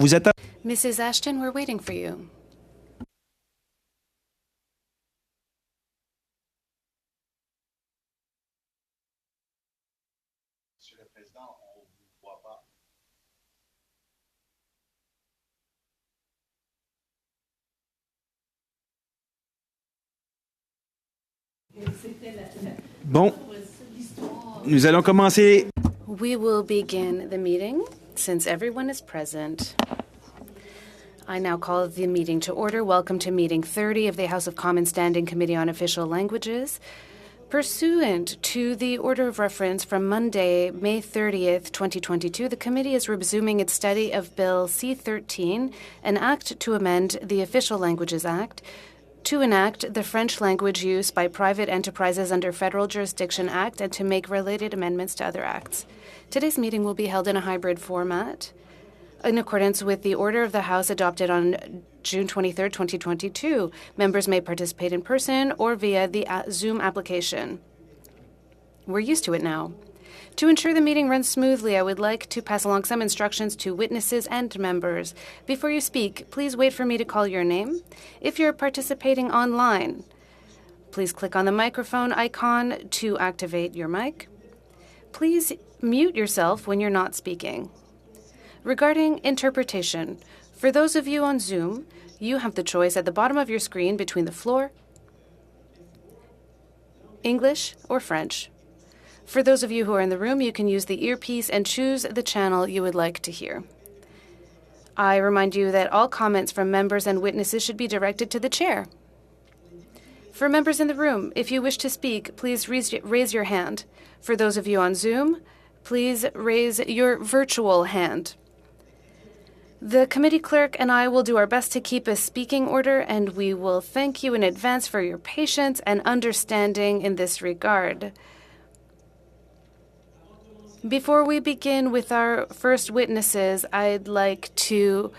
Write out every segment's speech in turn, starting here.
Vous êtes... Mrs. Ashton, we're waiting for you. Bon, nous allons commencer. We will begin the meeting. Since everyone is present, I now call the meeting to order. Welcome to meeting 30 of the House of Commons Standing Committee on Official Languages. Pursuant to the order of reference from Monday, May 30th, 2022, the committee is resuming its study of Bill C-13, an act to amend the Official Languages Act, to enact the French language use by private enterprises under Federal Jurisdiction Act, and to make related amendments to other acts. Today's meeting will be held in a hybrid format in accordance with the order of the House adopted on June 23, 2022. Members may participate in person or via the Zoom application. We're used to it now. To ensure the meeting runs smoothly, I would like to pass along some instructions to witnesses and members. Before you speak, please wait for me to call your name. If you're participating online, please click on the microphone icon to activate your mic. Please mute yourself when you're not speaking. Regarding interpretation, for those of you on Zoom, you have the choice at the bottom of your screen between the floor, English, or French. For those of you who are in the room, you can use the earpiece and choose the channel you would like to hear. I remind you that all comments from members and witnesses should be directed to the chair. For members in the room, if you wish to speak, please raise your hand. For those of you on Zoom, please raise your virtual hand. The committee clerk and I will do our best to keep a speaking order, and we will thank you in advance for your patience and understanding in this regard. Before we begin with our first witnesses, I'd like to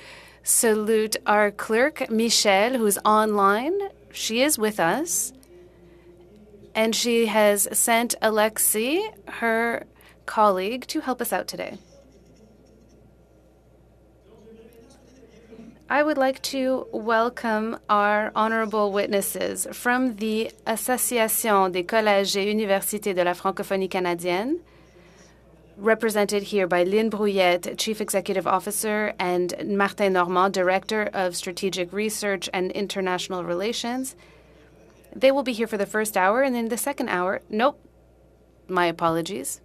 salute our clerk, Michelle, who's online. She is with us, and she has sent Alexi, her colleague, to help us out today. I would like to welcome our honorable witnesses from the Association des Collèges et Universités de la Francophonie Canadienne, represented here by Lynn Brouillette, Chief Executive Officer, and Martin Normand, Director of Strategic Research and International Relations. They will be here for the first hour, and in the second hour, my apologies.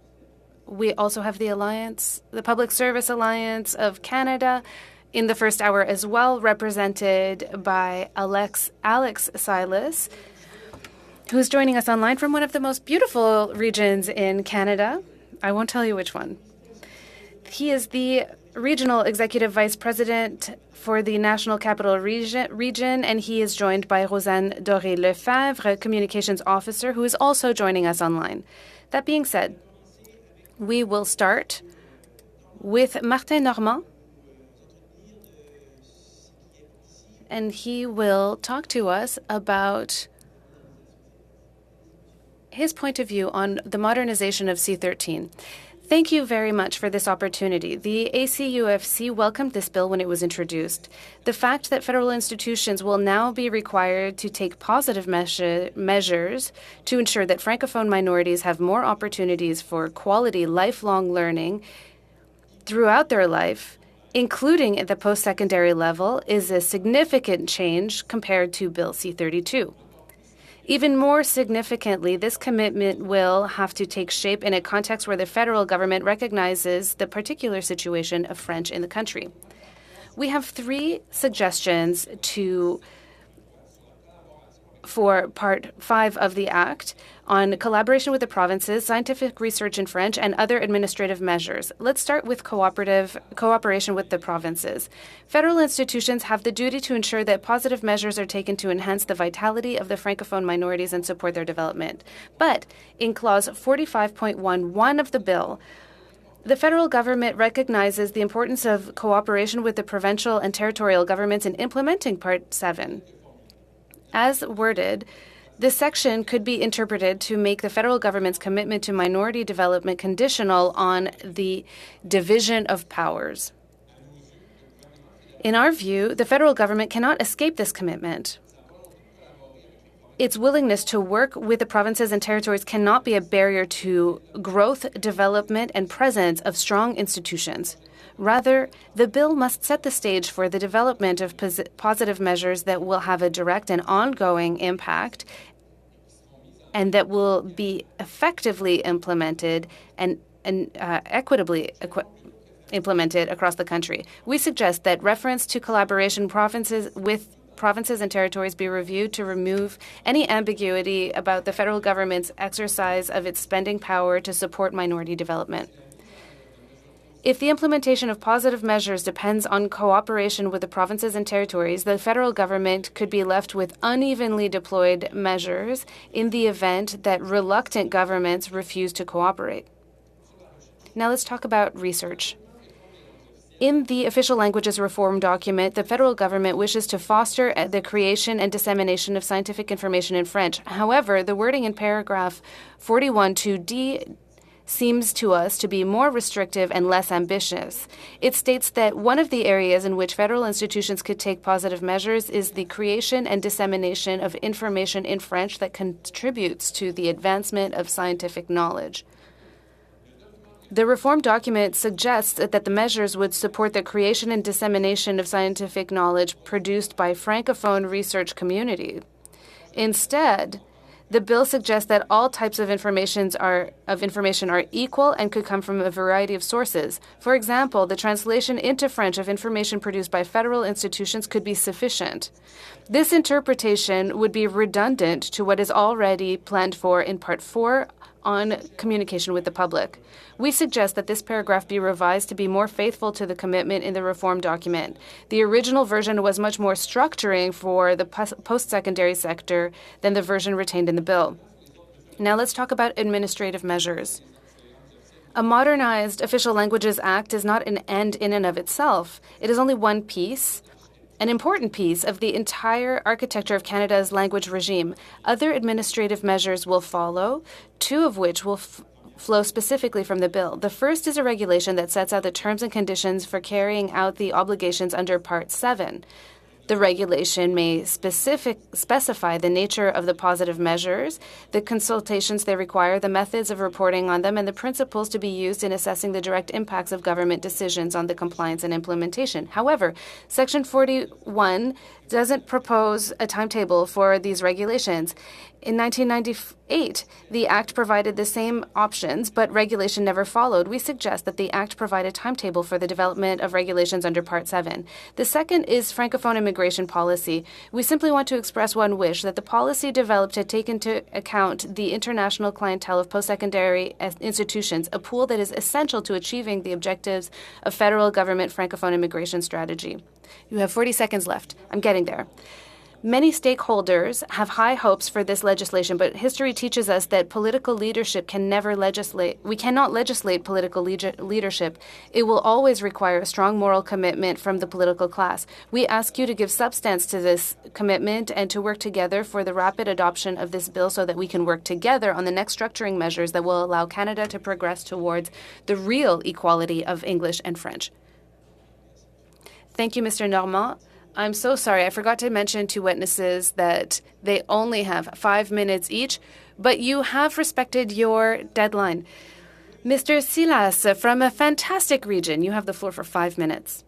We also have the Alliance, the Public Service Alliance of Canada, in the first hour as well, represented by Alex Silas, who's joining us online from one of the most beautiful regions in Canada. I won't tell you which one. He is the Regional Executive Vice President for the National Capital Region, and he is joined by Rosanne Doré-Lefebvre, Communications Officer, who is also joining us online. That being said, we will start with Martin Normand, and he will talk to us about his point of view on the modernization of C-13. Thank you very much for this opportunity. The ACUFC welcomed this bill when it was introduced. The fact that federal institutions will now be required to take positive measures to ensure that Francophone minorities have more opportunities for quality lifelong learning throughout their life, including at the post-secondary level, is a significant change compared to Bill C-32. Even more significantly, this commitment will have to take shape in a context where the federal government recognizes the particular situation of French in the country. We have three suggestions for Part 5 of the Act on collaboration with the provinces, scientific research in French, and other administrative measures. Let's start with cooperation with the provinces. Federal institutions have the duty to ensure that positive measures are taken to enhance the vitality of the Francophone minorities and support their development. But in Clause 45.11 of the bill, the federal government recognizes the importance of cooperation with the provincial and territorial governments in implementing Part 7. As worded, this section could be interpreted to make the federal government's commitment to minority development conditional on the division of powers. In our view, the federal government cannot escape this commitment. Its willingness to work with the provinces and territories cannot be a barrier to growth, development, and presence of strong institutions. Rather, the bill must set the stage for the development of positive measures that will have a direct and ongoing impact and that will be effectively implemented and equitably implemented across the country. We suggest that reference to collaboration with provinces and territories be reviewed to remove any ambiguity about the federal government's exercise of its spending power to support minority development. If the implementation of positive measures depends on cooperation with the provinces and territories, the federal government could be left with unevenly deployed measures in the event that reluctant governments refuse to cooperate. Now let's talk about research. In the Official Languages Reform document, the federal government wishes to foster the creation and dissemination of scientific information in French. However, the wording in paragraph 41(2)(d) seems to us to be more restrictive and less ambitious. It states that one of the areas in which federal institutions could take positive measures is the creation and dissemination of information in French that contributes to the advancement of scientific knowledge. The reform document suggests that the measures would support the creation and dissemination of scientific knowledge produced by Francophone research community. Instead, the bill suggests that all types of information are equal and could come from a variety of sources. For example, the translation into French of information produced by federal institutions could be sufficient. This interpretation would be redundant to what is already planned for in Part 4 on communication with the public. We suggest that this paragraph be revised to be more faithful to the commitment in the reform document. The original version was much more structuring for the post-secondary sector than the version retained in the bill. Now let's talk about administrative measures. A modernized Official Languages Act is not an end in and of itself. It is only one piece, an important piece of the entire architecture of Canada's language regime. Other administrative measures will follow, two of which will flow specifically from the bill. The first is a regulation that sets out the terms and conditions for carrying out the obligations under Part 7. The regulation may specify the nature of the positive measures, the consultations they require, the methods of reporting on them, and the principles to be used in assessing the direct impacts of government decisions on the compliance and implementation. However, Section 41 doesn't propose a timetable for these regulations. In 1998, the Act provided the same options, but regulation never followed. We suggest that the Act provide a timetable for the development of regulations under Part 7. The second is Francophone immigration policy. We simply want to express one wish that the policy developed to take into account the international clientele of post-secondary institutions, a pool that is essential to achieving the objectives of federal government Francophone immigration strategy. You have 40 seconds left. I'm getting there. Many stakeholders have high hopes for this legislation, but history teaches us that political leadership can never legislate. We cannot legislate political leadership. It will always require a strong moral commitment from the political class. We ask you to give substance to this commitment and to work together for the rapid adoption of this bill so that we can work together on the next structuring measures that will allow Canada to progress towards the real equality of English and French. Thank you, Mr. Normand. I'm so sorry. I forgot to mention to witnesses that they only have 5 minutes each, but you have respected your deadline. Mr. Silas, from a fantastic region, you have the floor for 5 minutes.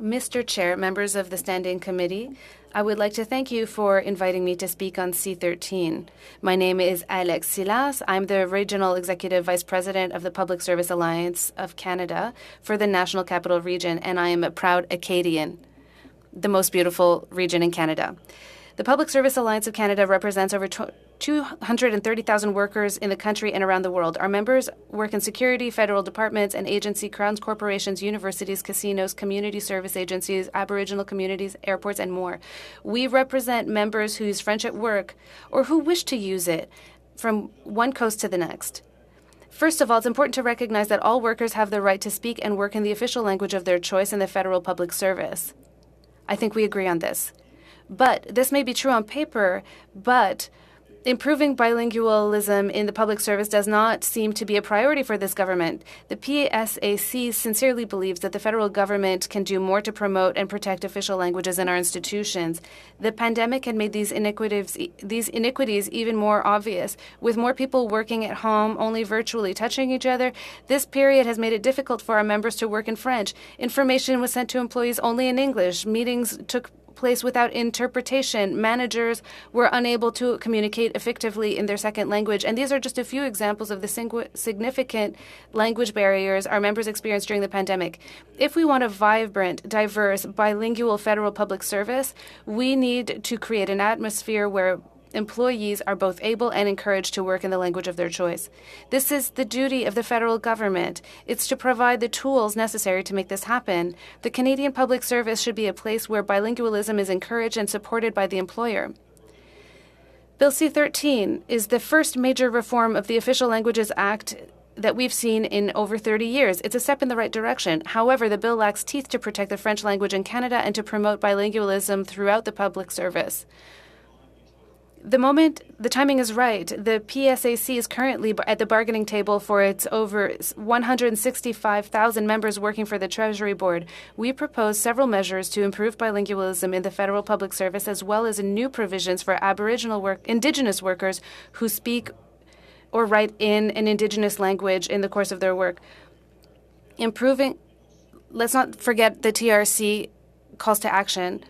Mr. Chair, members of the Standing Committee, I would like to thank you for inviting me to speak on C13. My name is Alex Silas. I'm the Regional Executive Vice President of the Public Service Alliance of Canada for the National Capital Region, and I am a proud Acadian, the most beautiful region in Canada. The Public Service Alliance of Canada represents over 230,000 workers in the country and around the world. Our members work in security, federal departments and agency, crowns, corporations, universities, casinos, community service agencies, Aboriginal communities, airports, and more. We represent members who use French at work or who wish to use it from one coast to the next. First of all, it's important to recognize that all workers have the right to speak and work in the official language of their choice in the federal public service. I think we agree on this. But this may be true on paper, but Improving bilingualism in the public service does not seem to be a priority for this government. The PSAC sincerely believes that the federal government can do more to promote and protect official languages in our institutions. The pandemic had made these iniquities even more obvious. With more people working at home, only virtually touching each other, this period has made it difficult for our members to work in French. Information was sent to employees only in English. Meetings took place without interpretation. Managers were unable to communicate effectively in their second language. And these are just a few examples of the significant language barriers our members experienced during the pandemic. If we want a vibrant, diverse, bilingual federal public service, we need to create an atmosphere where employees are both able and encouraged to work in the language of their choice. This is the duty of the federal government. It's to provide the tools necessary to make this happen. The Canadian Public Service should be a place where bilingualism is encouraged and supported by the employer. Bill C-13 is the first major reform of the Official Languages Act that we've seen in over 30 years. It's a step in the right direction. However, the bill lacks teeth to protect the French language in Canada and to promote bilingualism throughout the public service. The timing is right. The PSAC is currently at the bargaining table for its over 165,000 members working for the Treasury Board. We propose several measures to improve bilingualism in the federal public service, as well as new provisions for Indigenous workers who speak or write in an Indigenous language in the course of their work. Let's not forget the TRC calls to action.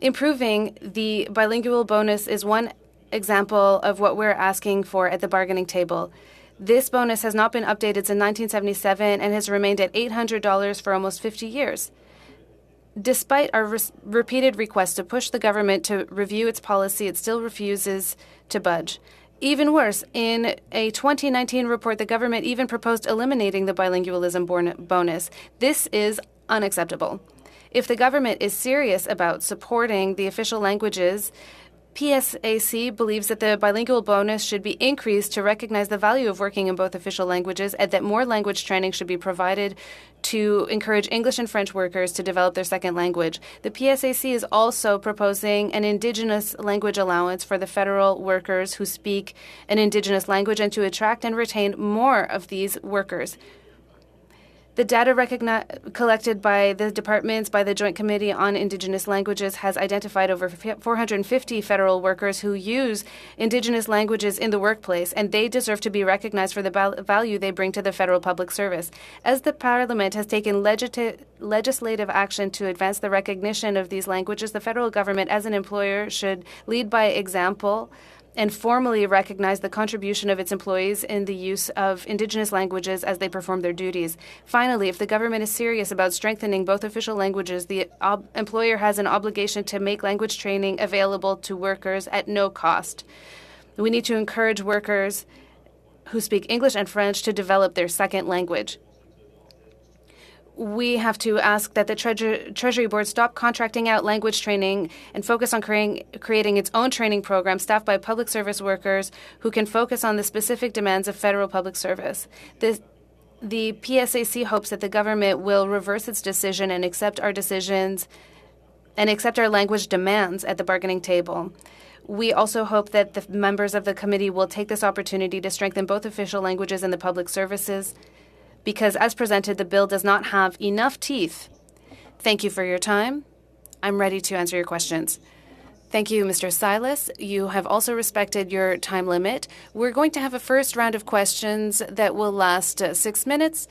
Improving the bilingual bonus is one example of what we're asking for at the bargaining table. This bonus has not been updated since 1977 and has remained at $800 for almost 50 years. Despite our repeated requests to push the government to review its policy, it still refuses to budge. Even worse, in a 2019 report, the government even proposed eliminating the bilingualism bonus. This is unacceptable. If the government is serious about supporting the official languages, PSAC believes that the bilingual bonus should be increased to recognize the value of working in both official languages and that more language training should be provided to encourage English and French workers to develop their second language. The PSAC is also proposing an Indigenous language allowance for the federal workers who speak an Indigenous language and to attract and retain more of these workers. The data collected by the departments by the Joint Committee on Indigenous Languages has identified over 450 federal workers who use Indigenous languages in the workplace, and they deserve to be recognized for the value they bring to the federal public service. As the Parliament has taken legislative action to advance the recognition of these languages, the federal government, as an employer, should lead by example and formally recognize the contribution of its employees in the use of Indigenous languages as they perform their duties. Finally, if the government is serious about strengthening both official languages, the employer has an obligation to make language training available to workers at no cost. We need to encourage workers who speak English and French to develop their second language. We have to ask that the Treasury Board stop contracting out language training and focus on creating its own training program staffed by public service workers who can focus on the specific demands of federal public service. The PSAC hopes that the government will reverse its decision and accept our decisions and accept our language demands at the bargaining table. We also hope that the members of the committee will take this opportunity to strengthen both official languages and the public services, because as presented, the bill does not have enough teeth. Thank you for your time. I'm ready to answer your questions. Thank you, Mr. Silas. You have also respected your time limit. We're going to have a first round of questions that will last 6 minutes.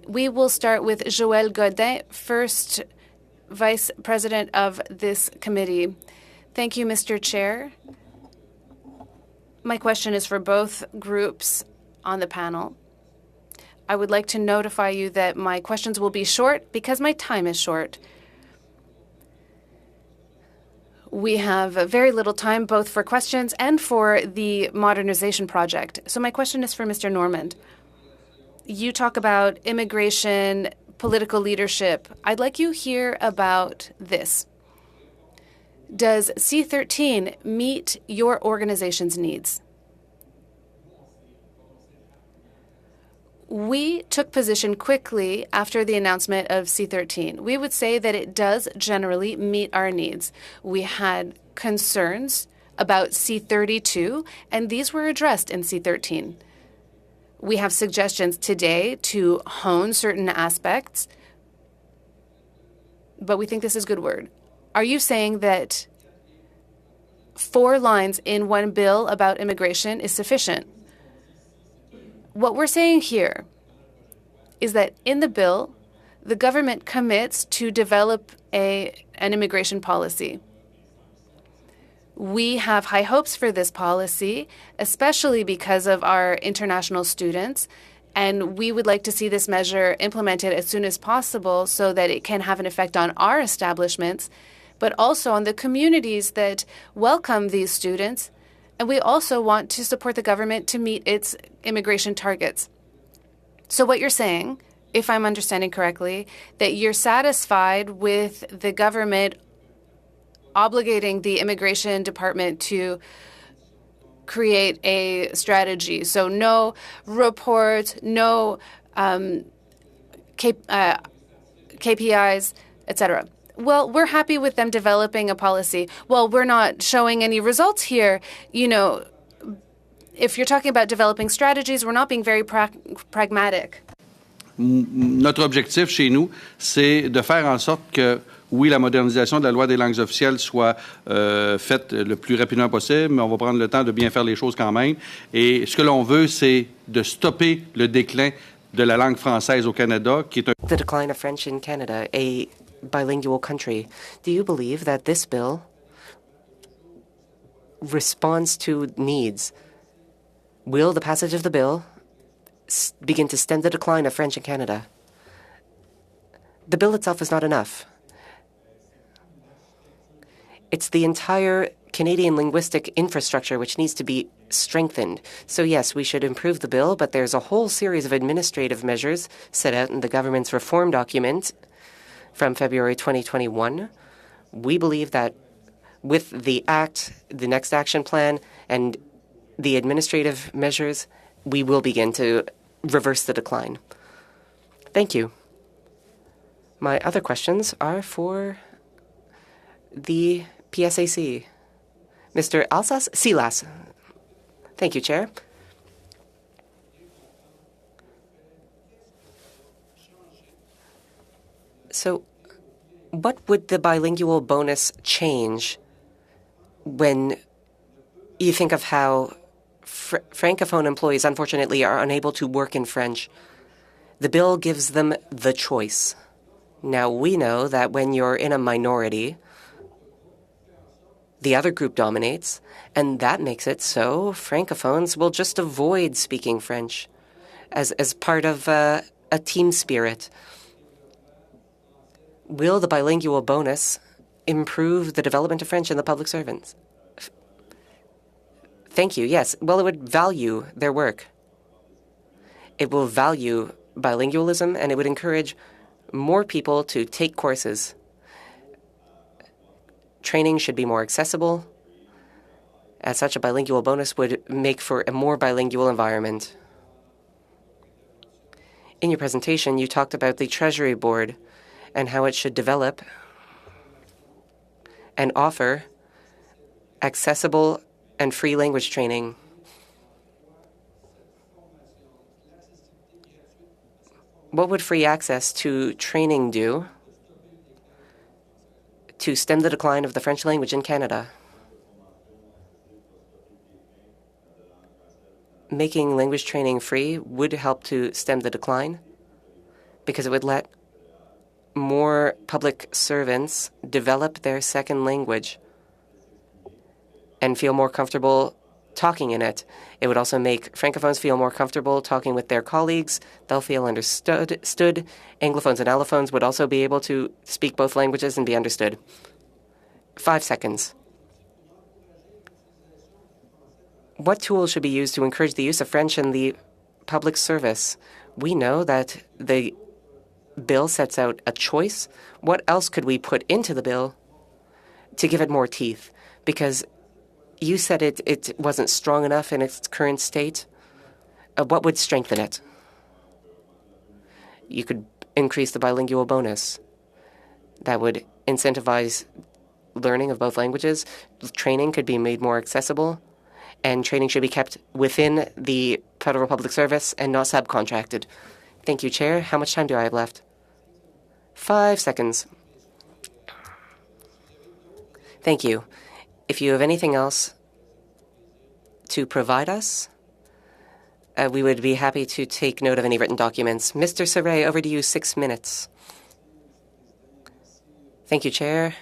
We will start with Joël Godin, first Vice President of this committee. Thank you, Mr. Chair. My question is for both groups on the panel. I would like to notify you that my questions will be short because my time is short. We have very little time both for questions and for the modernization project. So my question is for Mr. Normand. You talk about immigration, political leadership. I'd like you to hear about this. Does C-13 meet your organization's needs? We took position quickly after the announcement of C-13. We would say that it does generally meet our needs. We had concerns about C32, and these were addressed in C13. We have suggestions today to hone certain aspects, but we think this is good word. Are you saying that 4 lines in one bill about immigration is sufficient? What we're saying here is that in the bill, the government commits to develop an immigration policy. We have high hopes for this policy, especially because of our international students, and we would like to see this measure implemented as soon as possible so that it can have an effect on our establishments, but also on the communities that welcome these students. And we also want to support the government to meet its immigration targets. So what you're saying, if I'm understanding correctly, that you're satisfied with the government obligating the immigration department to create a strategy. So no reports, no KPIs, etc. Well, we're happy with them developing a policy. Well, we're not showing any results here. You know, if you're talking about developing strategies, we're not being very pragmatic. Notre objectif chez nous, c'est de faire en sorte que, oui, la modernisation de la loi des langues officielles soit faite le plus rapidement possible, mais on va prendre le temps de bien faire les choses quand même. Et ce que l'on veut, c'est de stopper le déclin de la langue française au Canada, qui est un... The decline of French in Canada, a bilingual country. Do you believe that this bill responds to needs? Will the passage of the bill begin to stem the decline of French in Canada? The bill itself is not enough. It's the entire Canadian linguistic infrastructure which needs to be strengthened. So yes, we should improve the bill, but there's a whole series of administrative measures set out in the government's reform document from February 2021. We believe that with the act, the next action plan, and the administrative measures, we will begin to reverse the decline. Thank you. My other questions are for the PSAC. Mr. Alsace Silas. Thank you, Chair. So, what would the bilingual bonus change when you think of how Francophone employees, unfortunately, are unable to work in French? The bill gives them the choice. Now, we know that when you're in a minority, the other group dominates, and that makes it so Francophones will just avoid speaking French as part of a team spirit. Will the bilingual bonus improve the development of French in the public servants? Thank you. Yes. Well, it would value their work. It will value bilingualism, and it would encourage more people to take courses. Training should be more accessible. As such, a bilingual bonus would make for a more bilingual environment. In your presentation, you talked about the Treasury Board and how it should develop and offer accessible and free language training. What would free access to training do to stem the decline of the French language in Canada? Making language training free would help to stem the decline because it would let more public servants develop their second language and feel more comfortable talking in it. It would also make Francophones feel more comfortable talking with their colleagues. They'll feel understood. Anglophones and allophones would also be able to speak both languages and be understood. 5 seconds. What tools should be used to encourage the use of French in the public service? We know that the bill sets out a choice. What else could we put into the bill to give it more teeth? Because you said it wasn't strong enough in its current state. What would strengthen it? You could increase the bilingual bonus. That would incentivize learning of both languages. Training could be made more accessible, and training should be kept within the Federal Public Service and not subcontracted. Thank you, Chair. How much time do I have left? 5 seconds. Thank you. If you have anything else to provide us, we would be happy to take note of any written documents. Mr. Saray, over to you, 6 minutes. Thank you, Chair,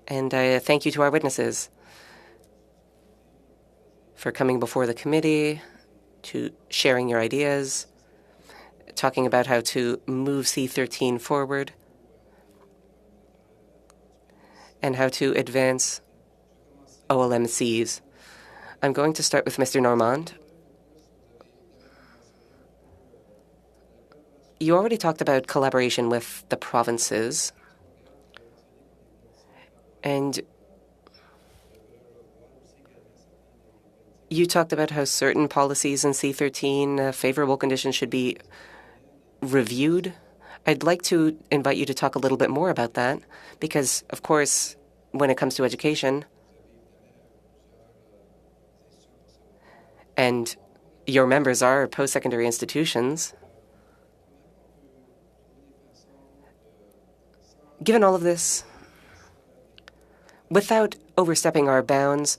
and thank you to our witnesses for coming before the committee, to sharing your ideas, talking about how to move C13 forward, and how to advance OLMCs. I'm going to start with Mr. Normand. You already talked about collaboration with the provinces, and you talked about how certain policies in C13, favorable conditions, should be reviewed. I'd like to invite you to talk a little bit more about that, because, of course, when it comes to education, and your members are post-secondary institutions, given all of this, without overstepping our bounds,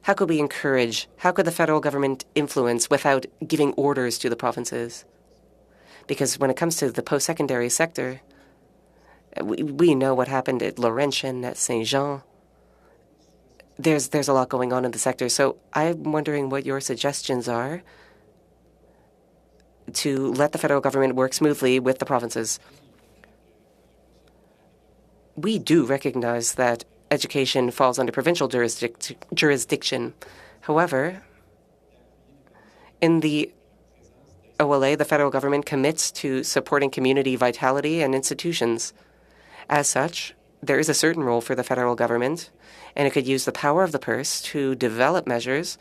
how could we encourage, how could the federal government influence without giving orders to the provinces? Because when it comes to the post-secondary sector, we know what happened at Laurentian, at Saint-Jean. There's a lot going on in the sector. So I'm wondering what your suggestions are to let the federal government work smoothly with the provinces. We do recognize that education falls under provincial jurisdiction. However, in the OLA, the federal government commits to supporting community vitality and institutions. As such, there is a certain role for the federal government, and it could use the power of the purse to develop measures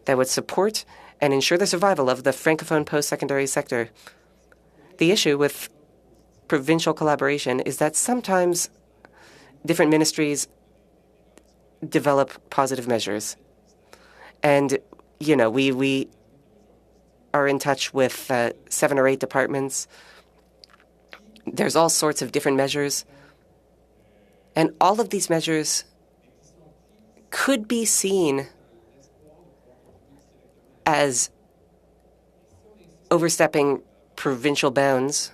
that would support and ensure the survival of the Francophone post-secondary sector. The issue with provincial collaboration is that sometimes different ministries develop positive measures. And, you know, we are in touch with 7 or 8 departments. There's all sorts of different measures. And all of these measures could be seen as overstepping provincial bounds,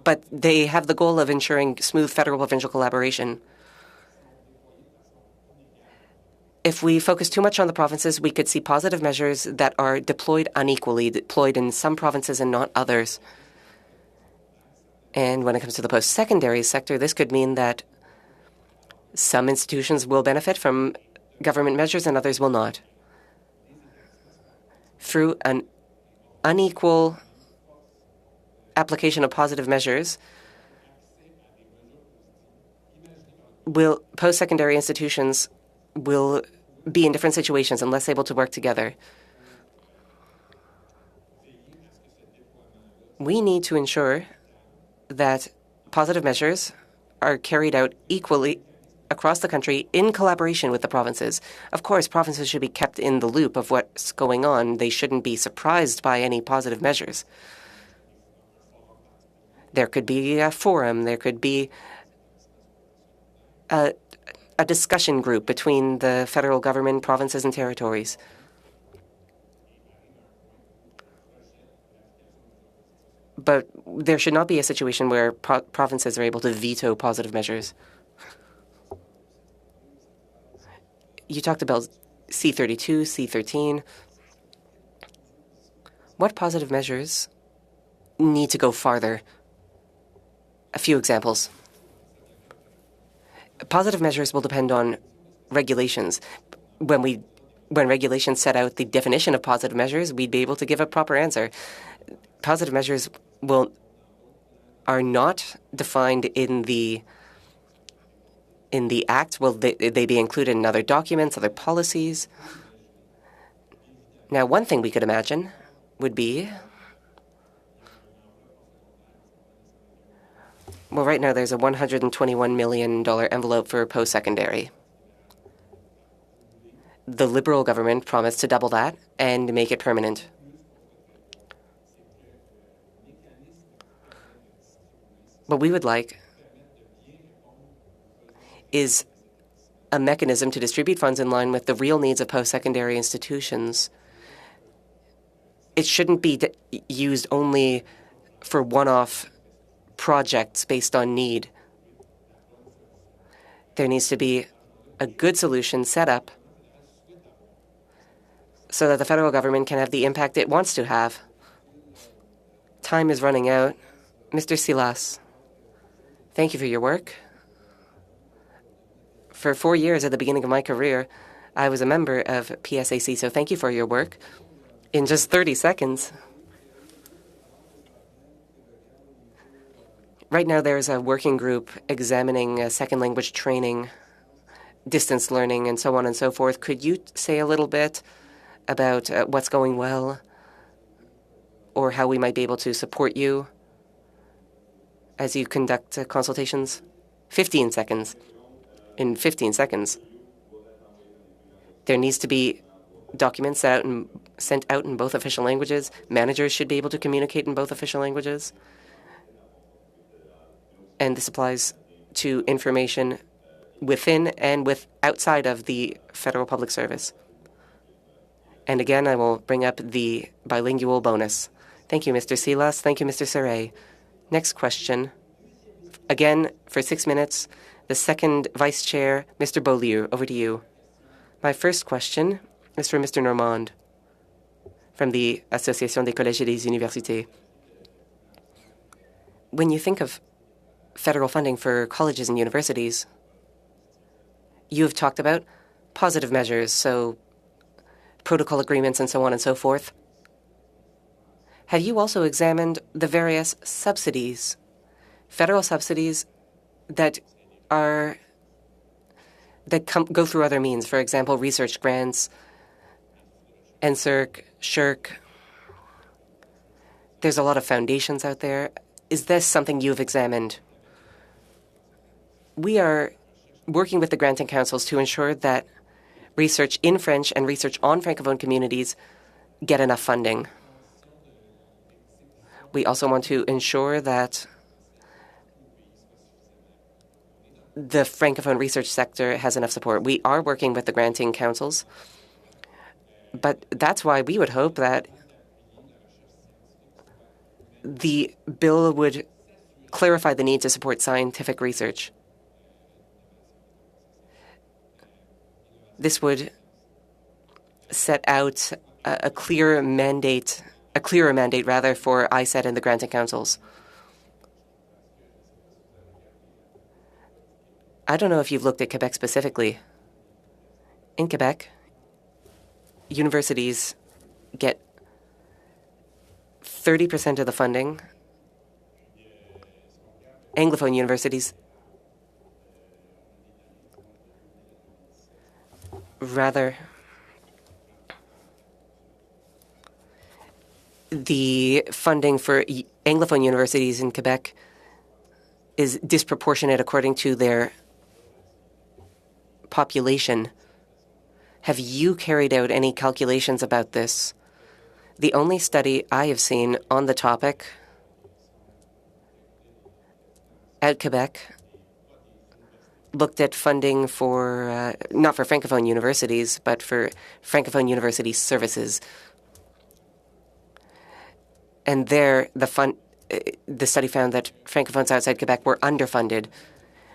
but they have the goal of ensuring smooth federal-provincial collaboration. If we focus too much on the provinces, we could see positive measures that are deployed unequally, deployed in some provinces and not others. And when it comes to the post-secondary sector, this could mean that some institutions will benefit from government measures and others will not. Through an unequal application of positive measures, post-secondary institutions will be in different situations and less able to work together. We need to ensure that positive measures are carried out equally across the country in collaboration with the provinces. Of course, provinces should be kept in the loop of what's going on. They shouldn't be surprised by any positive measures. There could be a forum. There could be a discussion group between the federal government, provinces, and territories. But there should not be a situation where provinces are able to veto positive measures. You talked about C32, C13. What positive measures need to go farther? A few examples. Positive measures will depend on regulations. When regulations set out the definition of positive measures, we'd be able to give a proper answer. Positive measures are not defined in the Act. Will they be included in other documents, other policies? Now, one thing we could imagine would be Well, right now there's a $121 million envelope for post-secondary. The Liberal government promised to double that and make it permanent. What we would like is a mechanism to distribute funds in line with the real needs of post-secondary institutions. It shouldn't be used only for one-off projects based on need. There needs to be a good solution set up so that the federal government can have the impact it wants to have. Time is running out. Mr. Silas, thank you for your work. For 4 years at the beginning of my career, I was a member of PSAC, so thank you for your work. In just 30 seconds. Right now, there's a working group examining second language training, distance learning, and so on and so forth. Could you say a little bit about what's going well or how we might be able to support you as you conduct consultations? 15 seconds. In 15 seconds, there needs to be documents sent out in both official languages. Managers should be able to communicate in both official languages. And this applies to information within and outside of the federal public service. And again, I will bring up the bilingual bonus. Thank you, Mr. Silas. Thank you, Mr. Saray. Next question. Again, for 6 minutes, the second vice chair, Mr. Beaulieu. Over to you. My first question is for Mr. Normand from the Association des Collèges et des Universités. When you think of federal funding for colleges and universities, you have talked about positive measures, so protocol agreements and so on and so forth. Have you also examined the various subsidies, federal subsidies that go through other means, for example, research grants, NSERC, SHIRK? There's a lot of foundations out there. Is this something you've examined? We are working with the granting councils to ensure that research in French and research on Francophone communities get enough funding. We also want to ensure that the Francophone research sector has enough support. We are working with the granting councils, but that's why we would hope that the bill would clarify the need to support scientific research. This would set out a clearer mandate for ISET and the granting councils. I don't know if you've looked at Quebec specifically. In Quebec, universities get 30% of the funding. Anglophone universities the funding for Anglophone universities in Quebec is disproportionate according to their population. Have you carried out any calculations about this? The only study I have seen on the topic at Quebec looked at funding for, not for Francophone universities, but for Francophone university services. And there, the study found that Francophones outside Quebec were underfunded.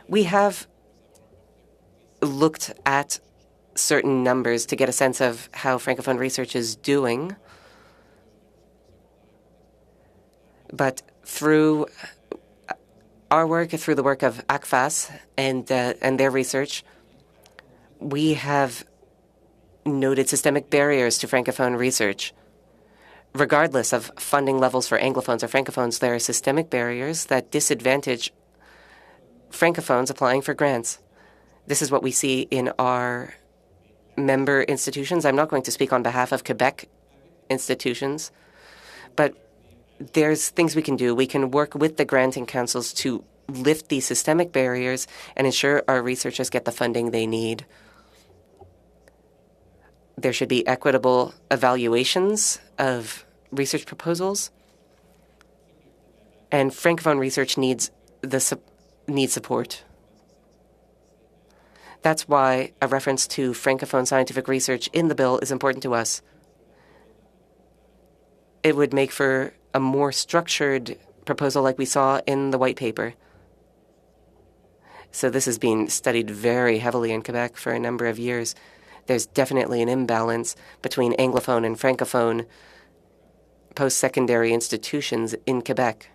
We have looked at certain numbers to get a sense of how Francophone research is doing. But through our work, through the work of ACFAS and their research, we have noted systemic barriers to Francophone research. Regardless of funding levels for Anglophones or Francophones, there are systemic barriers that disadvantage Francophones applying for grants. This is what we see in our member institutions. I'm not going to speak on behalf of Quebec institutions, but there's things we can do. We can work with the granting councils to lift these systemic barriers and ensure our researchers get the funding they need. There should be equitable evaluations of research proposals, and Francophone research needs support. That's why a reference to Francophone scientific research in the bill is important to us. It would make for a more structured proposal like we saw in the white paper. So this has been studied very heavily in Quebec for a number of years. There's definitely an imbalance between Anglophone and Francophone post-secondary institutions in Quebec.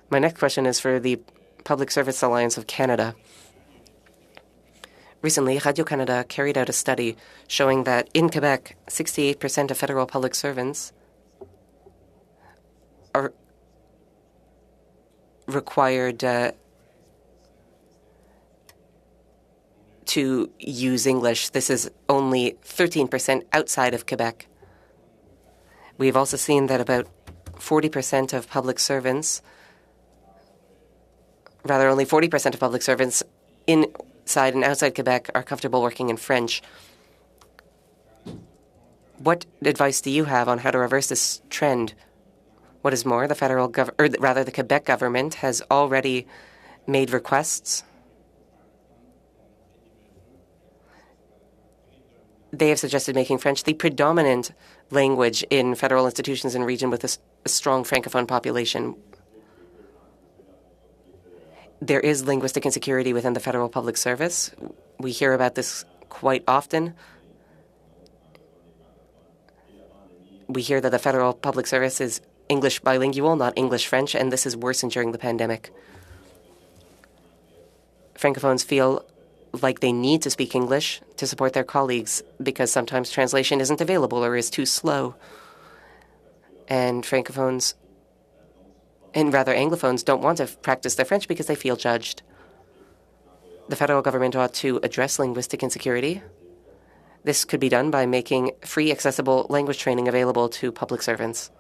My next question is for the Public Service Alliance of Canada. Recently, Radio-Canada carried out a study showing that in Quebec, 68% of federal public servants are required to use English. This is only 13% outside of Quebec. We've also seen that about 40% of public servants, rather only 40% of public servants inside and outside Quebec are comfortable working in French. What advice do you have on how to reverse this trend? What is more, the Quebec government has already made requests. They have suggested making French the predominant language in federal institutions in a region with a strong Francophone population. There is linguistic insecurity within the federal public service. We hear about this quite often. We hear that the federal public service is English bilingual, not English-French, and this has worsened during the pandemic. Francophones feel like they need to speak English to support their colleagues because sometimes translation isn't available or is too slow. And Francophones, and rather Anglophones, don't want to practice their French because they feel judged. The federal government ought to address linguistic insecurity. This could be done by making free, accessible language training available to public servants.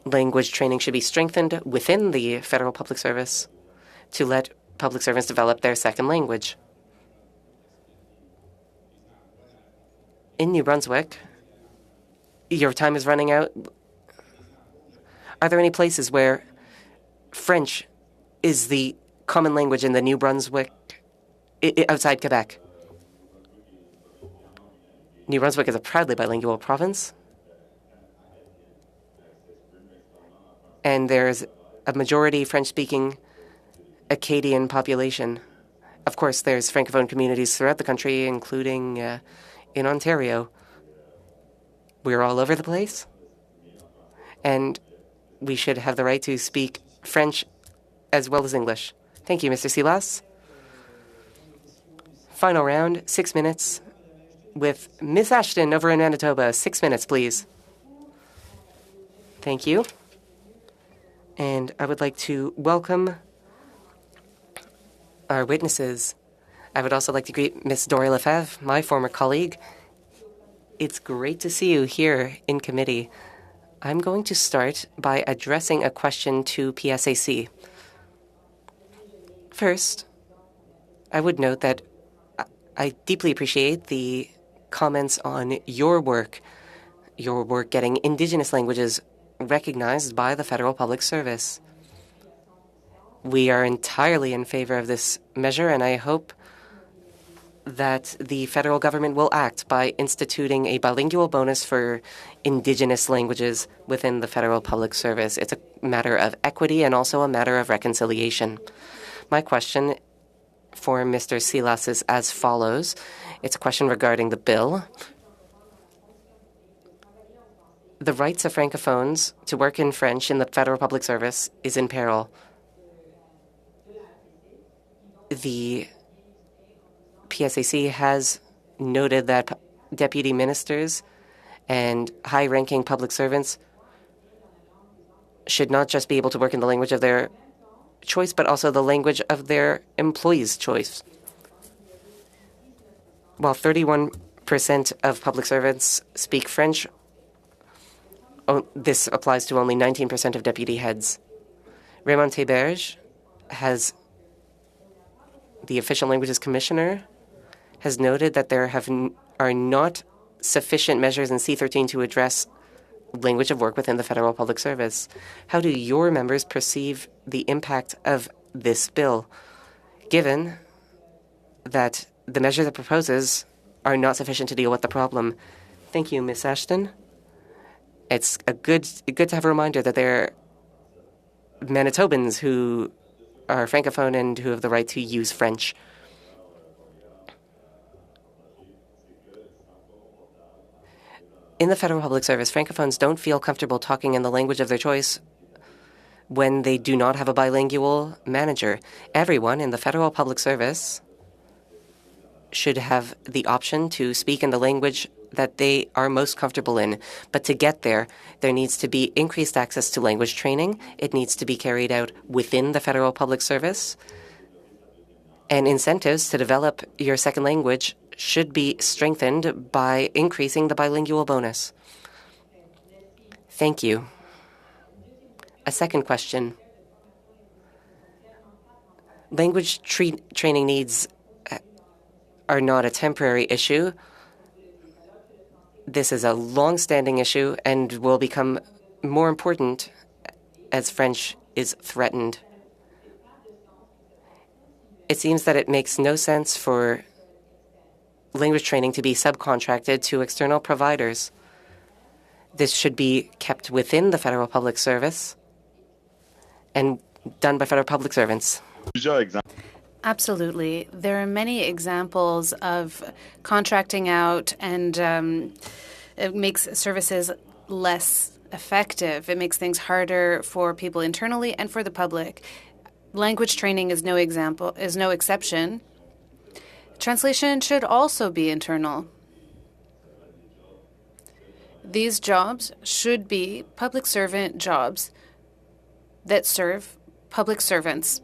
Language training should be strengthened within the federal public service to let public servants develop their second language. In New Brunswick, your time is running out. Are there any places where French is the common language in the New Brunswick outside Quebec? New Brunswick is a proudly bilingual province. And there's a majority French-speaking Acadian population. Of course, there's Francophone communities throughout the country, including in Ontario. We're all over the place. And we should have the right to speak French as well as English. Thank you, Mr. Silas. Final round, 6 minutes, with Miss Ashton over in Manitoba. 6 minutes, please. Thank you. And I would like to welcome our witnesses. I would also like to greet Miss Dory Lefebvre, my former colleague. It's great to see you here in committee. I'm going to start by addressing a question to PSAC. First, I would note that I deeply appreciate the comments on your work getting Indigenous languages recognized by the Federal Public Service. We are entirely in favor of this measure, and I hope that the federal government will act by instituting a bilingual bonus for Indigenous languages within the Federal Public Service. It's a matter of equity and also a matter of reconciliation. My question for Mr. Silas is as follows. It's a question regarding the bill. The rights of Francophones to work in French in the Federal Public Service is in peril. The PSAC has noted that deputy ministers and high-ranking public servants should not just be able to work in the language of their choice, but also the language of their employees' choice. While 31% of public servants speak French, this applies to only 19% of deputy heads. Raymond Théberge the Official Languages Commissioner, has noted that there are not sufficient measures in C-13 to address language of work within the federal public service. How do your members perceive the impact of this bill, given that the measures it proposes are not sufficient to deal with the problem? Thank you, Ms. Ashton. It's good to have a reminder that there are Manitobans who are Francophone and who have the right to use French. In the federal public service, Francophones don't feel comfortable talking in the language of their choice when they do not have a bilingual manager. Everyone in the federal public service should have the option to speak in the language that they are most comfortable in. But to get there, there needs to be increased access to language training. It needs to be carried out within the federal public service. And incentives to develop your second language should be strengthened by increasing the bilingual bonus. Thank you. A second question. Language training needs are not a temporary issue. This is a long-standing issue and will become more important as French is threatened. It seems that it makes no sense for language training to be subcontracted to external providers. This should be kept within the federal public service and done by federal public servants. Absolutely. There are many examples of contracting out, and it makes services less effective. It makes things harder for people internally and for the public. Language training is no exception. Translation should also be internal. These jobs should be public servant jobs that serve public servants.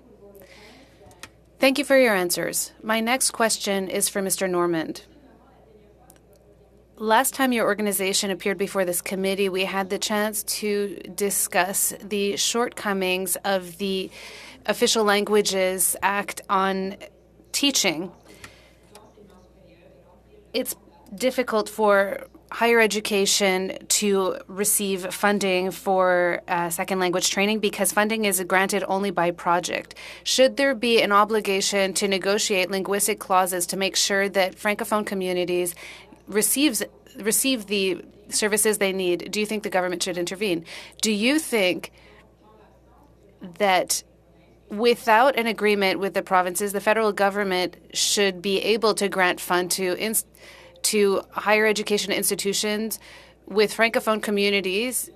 Thank you for your answers. My next question is for Mr. Normand. Last time your organization appeared before this committee, we had the chance to discuss the shortcomings of the Official Languages Act on teaching. It's difficult for higher education to receive funding for second language training because funding is granted only by project. Should there be an obligation to negotiate linguistic clauses to make sure that Francophone communities receive the services they need? Do you think the government should intervene? Do you think that without an agreement with the provinces, the federal government should be able to grant fund to higher education institutions with Francophone communities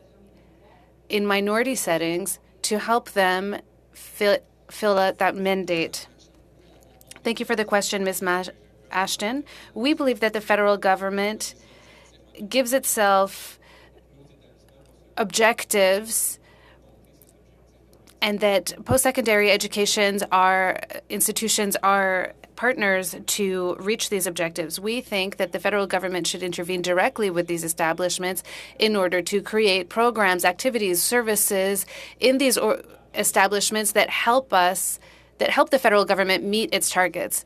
in minority settings to help them fill out that mandate? Thank you for the question, Ms. Ashton. We believe that the federal government gives itself objectives and that post-secondary institutions are partners to reach these objectives. We think that the federal government should intervene directly with these establishments in order to create programs, activities, services in these establishments that help the federal government meet its targets.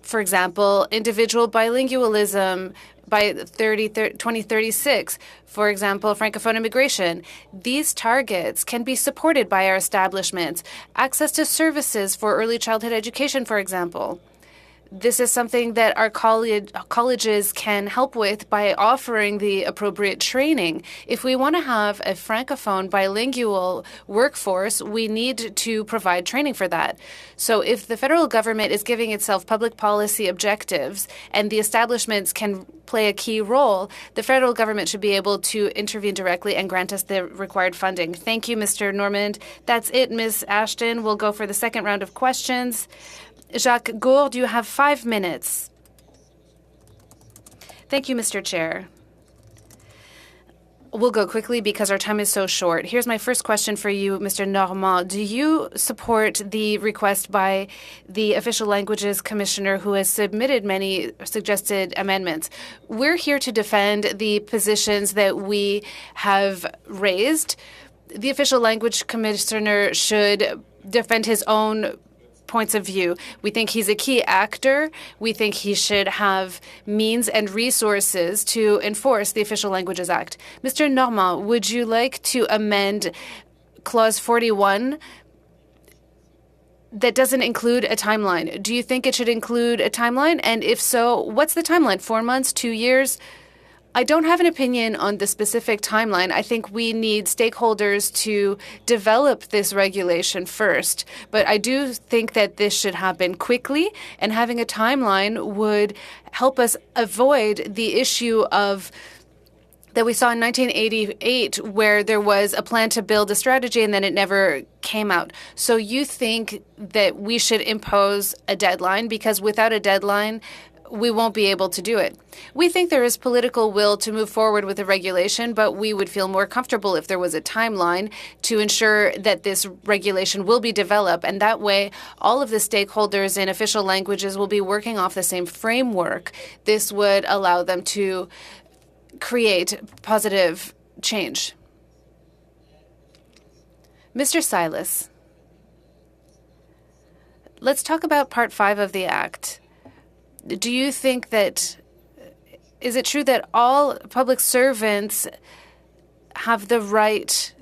For example, individual bilingualism by 2036. For example, Francophone immigration. These targets can be supported by our establishments. Access to services for early childhood education, for example. This is something that our colleges can help with by offering the appropriate training. If we want to have a Francophone bilingual workforce, we need to provide training for that. So if the federal government is giving itself public policy objectives and the establishments can play a key role, the federal government should be able to intervene directly and grant us the required funding. Thank you, Mr. Normand. That's it, Ms. Ashton. We'll go for the second round of questions. Jacques Gourde, you have 5 minutes. Thank you, Mr. Chair. We'll go quickly because our time is so short. Here's my first question for you, Mr. Normand. Do you support the request by the Official Languages Commissioner who has submitted many suggested amendments? We're here to defend the positions that we have raised. The Official Language Commissioner should defend his own points of view. We think he's a key actor. We think he should have means and resources to enforce the Official Languages Act. Mr. Normand, would you like to amend Clause 41 that doesn't include a timeline? Do you think it should include a timeline? And if so, what's the timeline? 4 months? 2 years? I don't have an opinion on the specific timeline. I think we need stakeholders to develop this regulation first. But I do think that this should happen quickly, and having a timeline would help us avoid the issue of that we saw in 1988, where there was a plan to build a strategy and then it never came out. So you think that we should impose a deadline, because without a deadline, we won't be able to do it. We think there is political will to move forward with the regulation, but we would feel more comfortable if there was a timeline to ensure that this regulation will be developed. And that way, all of the stakeholders in official languages will be working off the same framework. This would allow them to create positive change. Mr. Silas, let's talk about Part 5 of the Act. Do you think that, is it true that all public servants have the right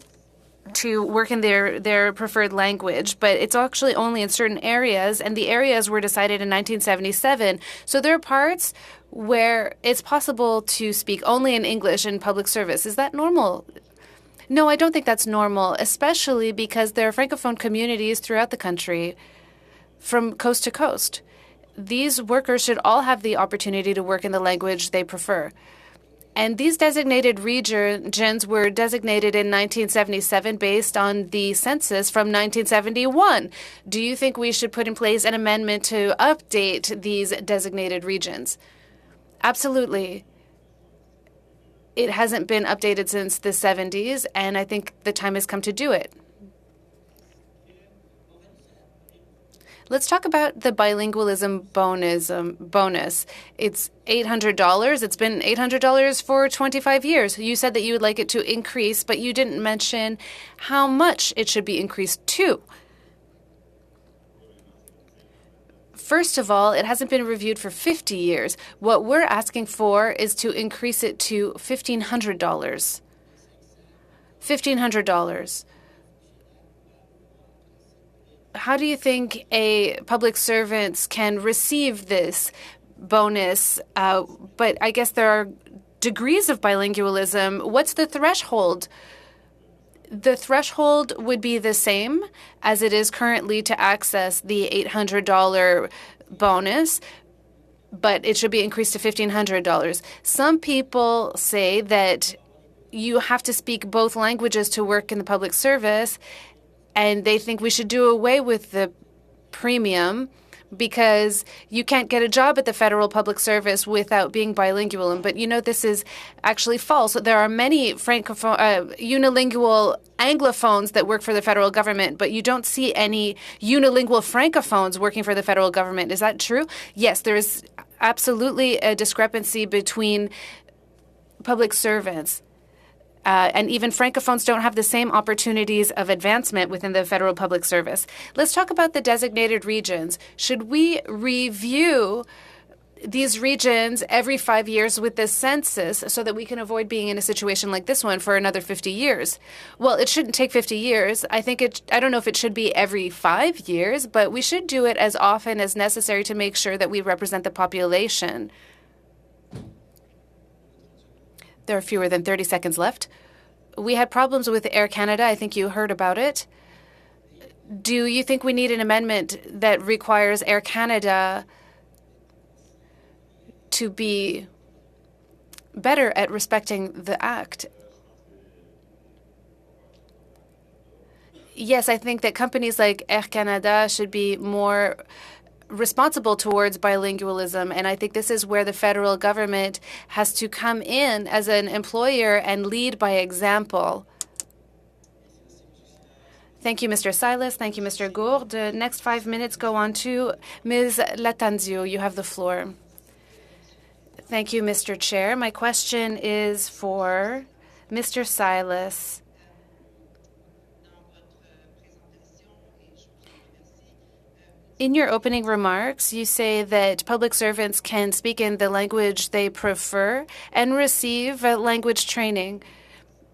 to work in their preferred language, but it's actually only in certain areas, and the areas were decided in 1977. So there are parts where it's possible to speak only in English in public service. Is that normal? No, I don't think that's normal, especially because there are Francophone communities throughout the country from coast to coast. These workers should all have the opportunity to work in the language they prefer. And these designated regions were designated in 1977 based on the census from 1971. Do you think we should put in place an amendment to update these designated regions? Absolutely. It hasn't been updated since the 70s, and I think the time has come to do it. Let's talk about the bilingualism bonus. It's $800. It's been $800 for 25 years. You said that you would like it to increase, but you didn't mention how much it should be increased to. First of all, it hasn't been reviewed for 50 years. What we're asking for is to increase it to $1,500. $1,500. How do you think a public servant can receive this bonus? But I guess there are degrees of bilingualism. What's the threshold? The threshold would be the same as it is currently to access the $800 bonus, but it should be increased to $1,500. Some people say that you have to speak both languages to work in the public service, and they think we should do away with the premium because you can't get a job at the federal public service without being bilingual. But you know, this is actually false. There are many unilingual Anglophones that work for the federal government, but you don't see any unilingual Francophones working for the federal government. Is that true? Yes, there is absolutely a discrepancy between public servants. And even Francophones don't have the same opportunities of advancement within the federal public service. Let's talk about the designated regions. Should we review these regions every 5 years with the census so that we can avoid being in a situation like this one for another 50 years? Well, it shouldn't take 50 years. I don't know if it should be every 5 years, but we should do it as often as necessary to make sure that we represent the population. There are fewer than 30 seconds left. We had problems with Air Canada. I think you heard about it. Do you think we need an amendment that requires Air Canada to be better at respecting the Act? Yes, I think that companies like Air Canada should be more responsible towards bilingualism, and I think this is where the federal government has to come in as an employer and lead by example. Thank you, Mr. Silas. Thank you, Mr. Gourde. The next 5 minutes go on to Ms. Latanzio. You have the floor. Thank you, Mr. Chair. My question is for Mr. Silas. In your opening remarks, you say that public servants can speak in the language they prefer and receive language training.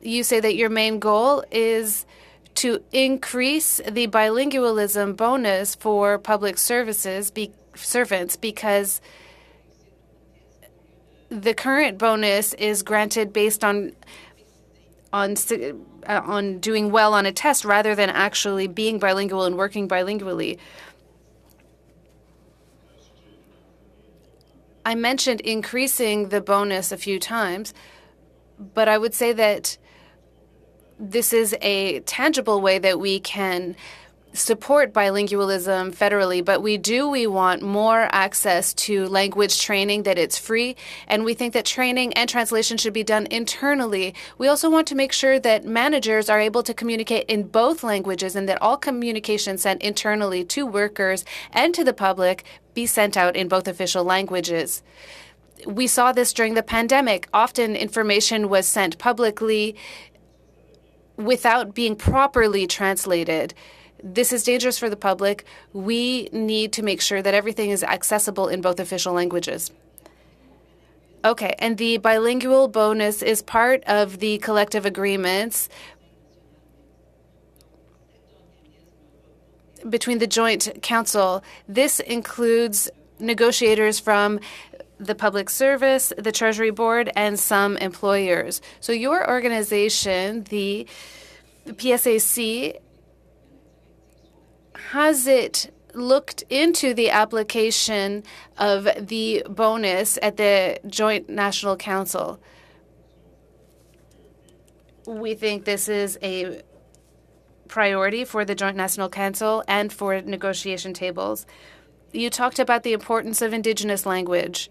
You say that your main goal is to increase the bilingualism bonus for public servants because the current bonus is granted based on doing well on a test rather than actually being bilingual and working bilingually. I mentioned increasing the bonus a few times, but I would say that this is a tangible way that we can support bilingualism federally, but we want more access to language training, that it's free, and we think that training and translation should be done internally. We also want to make sure that managers are able to communicate in both languages and that all communication sent internally to workers and to the public be sent out in both official languages. We saw this during the pandemic. Often information was sent publicly without being properly translated. This is dangerous for the public. We need to make sure that everything is accessible in both official languages. Okay, and the bilingual bonus is part of the collective agreements between the Joint Council. This includes negotiators from the Public Service, the Treasury Board, and some employers. So your organization, the PSAC, has it looked into the application of the bonus at the Joint National Council? We think this is a priority for the Joint National Council and for negotiation tables. You talked about the importance of Indigenous languages.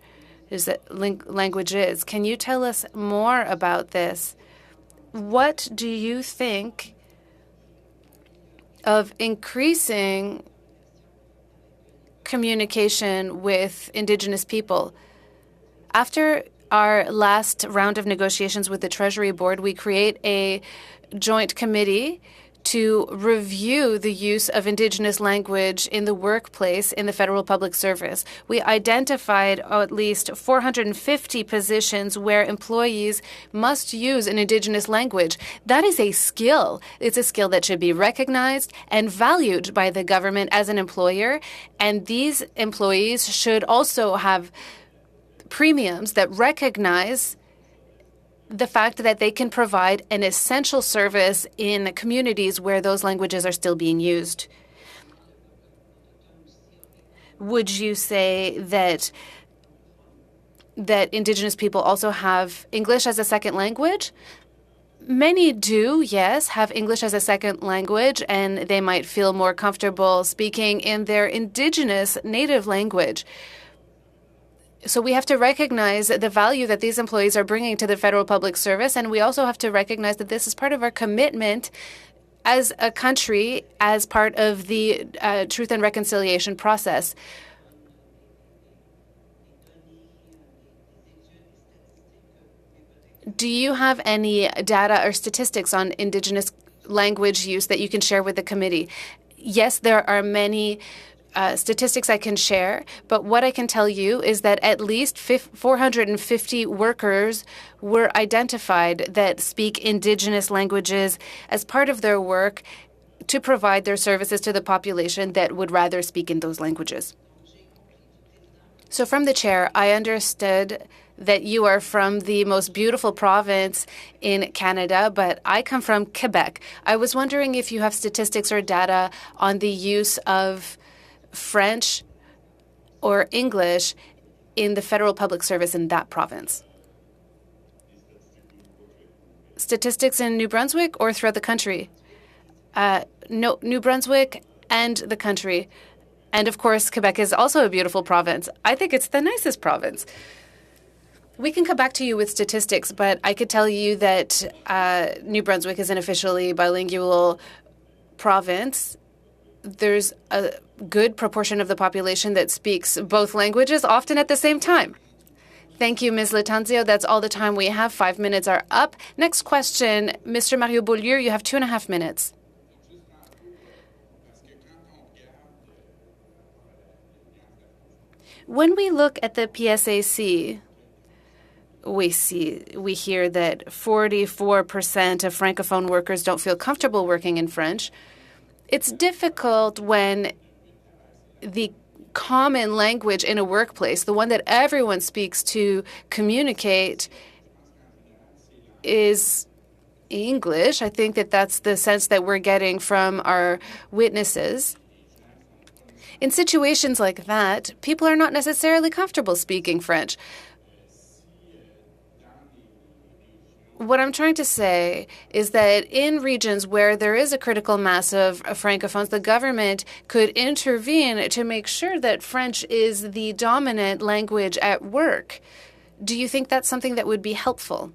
Can you tell us more about this? What do you think of increasing communication with Indigenous people? After our last round of negotiations with the Treasury Board, we create a joint committee to review the use of Indigenous language in the workplace in the federal public service. We identified at least 450 positions where employees must use an Indigenous language. That is a skill. It's a skill that should be recognized and valued by the government as an employer. And these employees should also have premiums that recognize the fact that they can provide an essential service in communities where those languages are still being used. Would you say that Indigenous people also have English as a second language? Many do, yes, have English as a second language, and they might feel more comfortable speaking in their Indigenous native language. So we have to recognize the value that these employees are bringing to the federal public service, and we also have to recognize that this is part of our commitment as a country, as part of the Truth and Reconciliation process. Do you have any data or statistics on Indigenous language use that you can share with the committee? Yes, there are many statistics I can share, but what I can tell you is that at least 450 workers were identified that speak Indigenous languages as part of their work to provide their services to the population that would rather speak in those languages. So from the chair, I understood that you are from the most beautiful province in Canada, but I come from Quebec. I was wondering if you have statistics or data on the use of French or English in the federal public service in that province. Statistics in New Brunswick or throughout the country? No, New Brunswick and the country. And of course, Quebec is also a beautiful province. I think it's the nicest province. We can come back to you with statistics, but I could tell you that New Brunswick is an officially bilingual province. There's a good proportion of the population that speaks both languages, often at the same time. Thank you, Ms. Latanzio. That's all the time we have. 5 minutes are up. Next question, Mr. Mario Beaulieu, you have 2.5 minutes. When we look at the PSAC, we hear that 44% of Francophone workers don't feel comfortable working in French. It's difficult when the common language in a workplace, the one that everyone speaks to communicate, is English. I think that that's the sense that we're getting from our witnesses. In situations like that, people are not necessarily comfortable speaking French. What I'm trying to say is that in regions where there is a critical mass of Francophones, the government could intervene to make sure that French is the dominant language at work. Do you think that's something that would be helpful?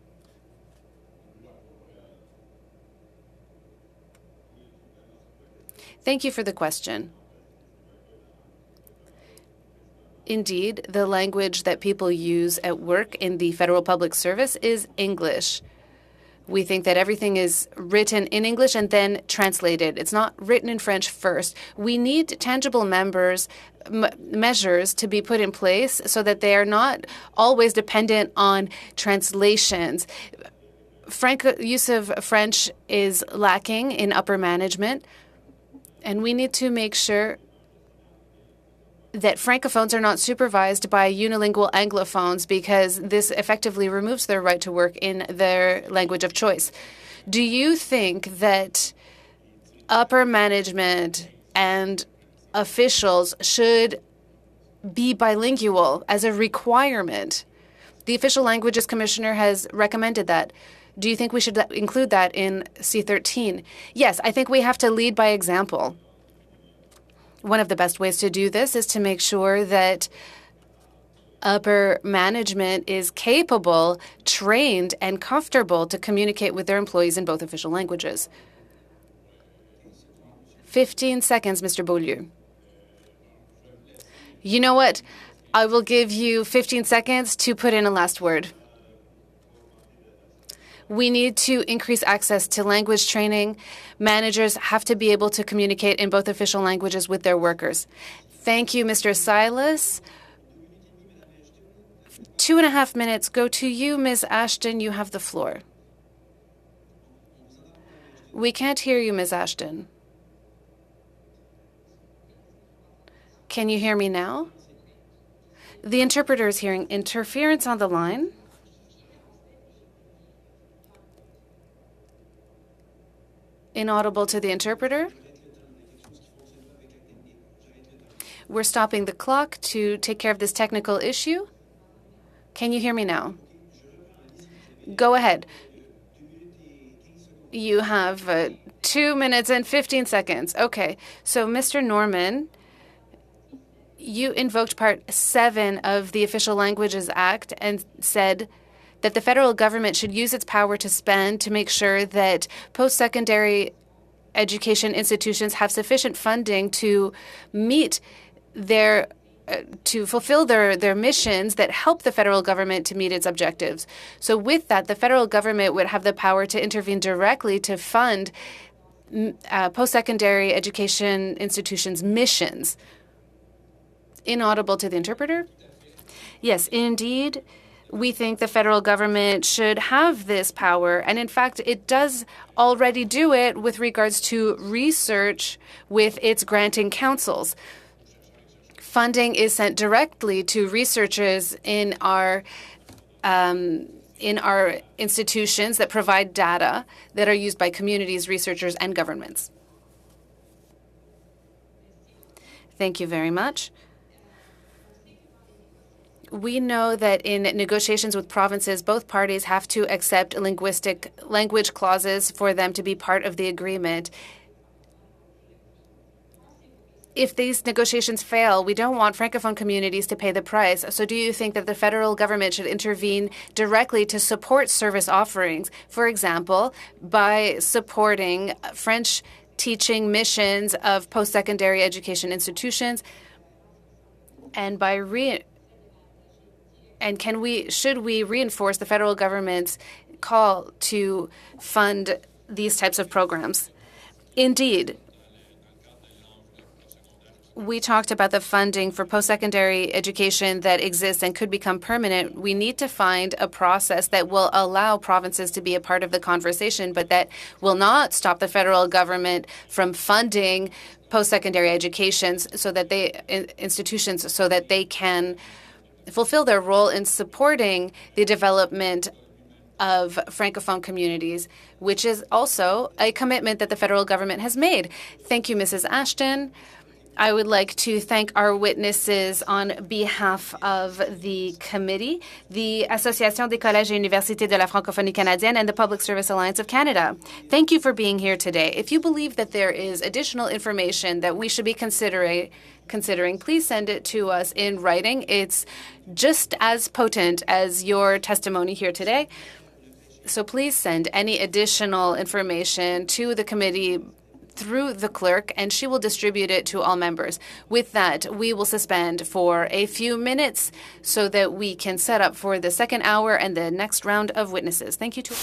Thank you for the question. Indeed, the language that people use at work in the federal public service is English. We think that everything is written in English and then translated. It's not written in French first. We need tangible measures to be put in place so that they are not always dependent on translations. Use of French is lacking in upper management, and we need to make sure that Francophones are not supervised by unilingual Anglophones, because this effectively removes their right to work in their language of choice. Do you think that upper management and officials should be bilingual as a requirement? The Official Languages Commissioner has recommended that. Do you think we should include that in C13? Yes, I think we have to lead by example. One of the best ways to do this is to make sure that upper management is capable, trained, and comfortable to communicate with their employees in both official languages. 15 seconds, Mr. Beaulieu. You know what? I will give you 15 seconds to put in a last word. We need to increase access to language training. Managers have to be able to communicate in both official languages with their workers. Thank you, Mr. Silas. 2.5 minutes go to you, Ms. Ashton. You have the floor. We can't hear you, Ms. Ashton. Can you hear me now? The interpreter is hearing interference on the line. Inaudible to the interpreter. We're stopping the clock to take care of this technical issue. Can you hear me now? Go ahead. You have 2 minutes and 15 seconds. Okay. So, Mr. Norman, you invoked Part 7 of the Official Languages Act and said that the federal government should use its power to spend to make sure that post-secondary education institutions have sufficient funding to meet their to fulfill their missions that help the federal government to meet its objectives. So with that, the federal government would have the power to intervene directly to fund post-secondary education institutions' missions. Inaudible to the interpreter? Yes, indeed. We think the federal government should have this power, and in fact, it does already do it with regards to research with its granting councils. Funding is sent directly to researchers in our institutions that provide data that are used by communities, researchers, and governments. Thank you very much. We know that in negotiations with provinces, both parties have to accept linguistic language clauses for them to be part of the agreement. if these negotiations fail, we don't want Francophone communities to pay the price. So do you think that the federal government should intervene directly to support service offerings, for example, by supporting French teaching missions of post-secondary education institutions, and by should we reinforce the federal government's call to fund these types of programs? Indeed, we talked about the funding for post-secondary education that exists and could become permanent. We need to find a process that will allow provinces to be a part of the conversation, but that will not stop the federal government from funding post-secondary educations institutions so that they can fulfill their role in supporting the development of Francophone communities, which is also a commitment that the federal government has made. Thank you, Mrs. Ashton. I would like to thank our witnesses on behalf of the committee, the Association des collèges et universités de la Francophonie canadienne, and the Public Service Alliance of Canada. Thank you for being here today. If you believe that there is additional information that we should be considering, please send it to us in writing. It's just as potent as your testimony here today. So please send any additional information to the committee through the clerk, and she will distribute it to all members. With that, we will suspend for a few minutes so that we can set up for the second hour and the next round of witnesses. Thank you to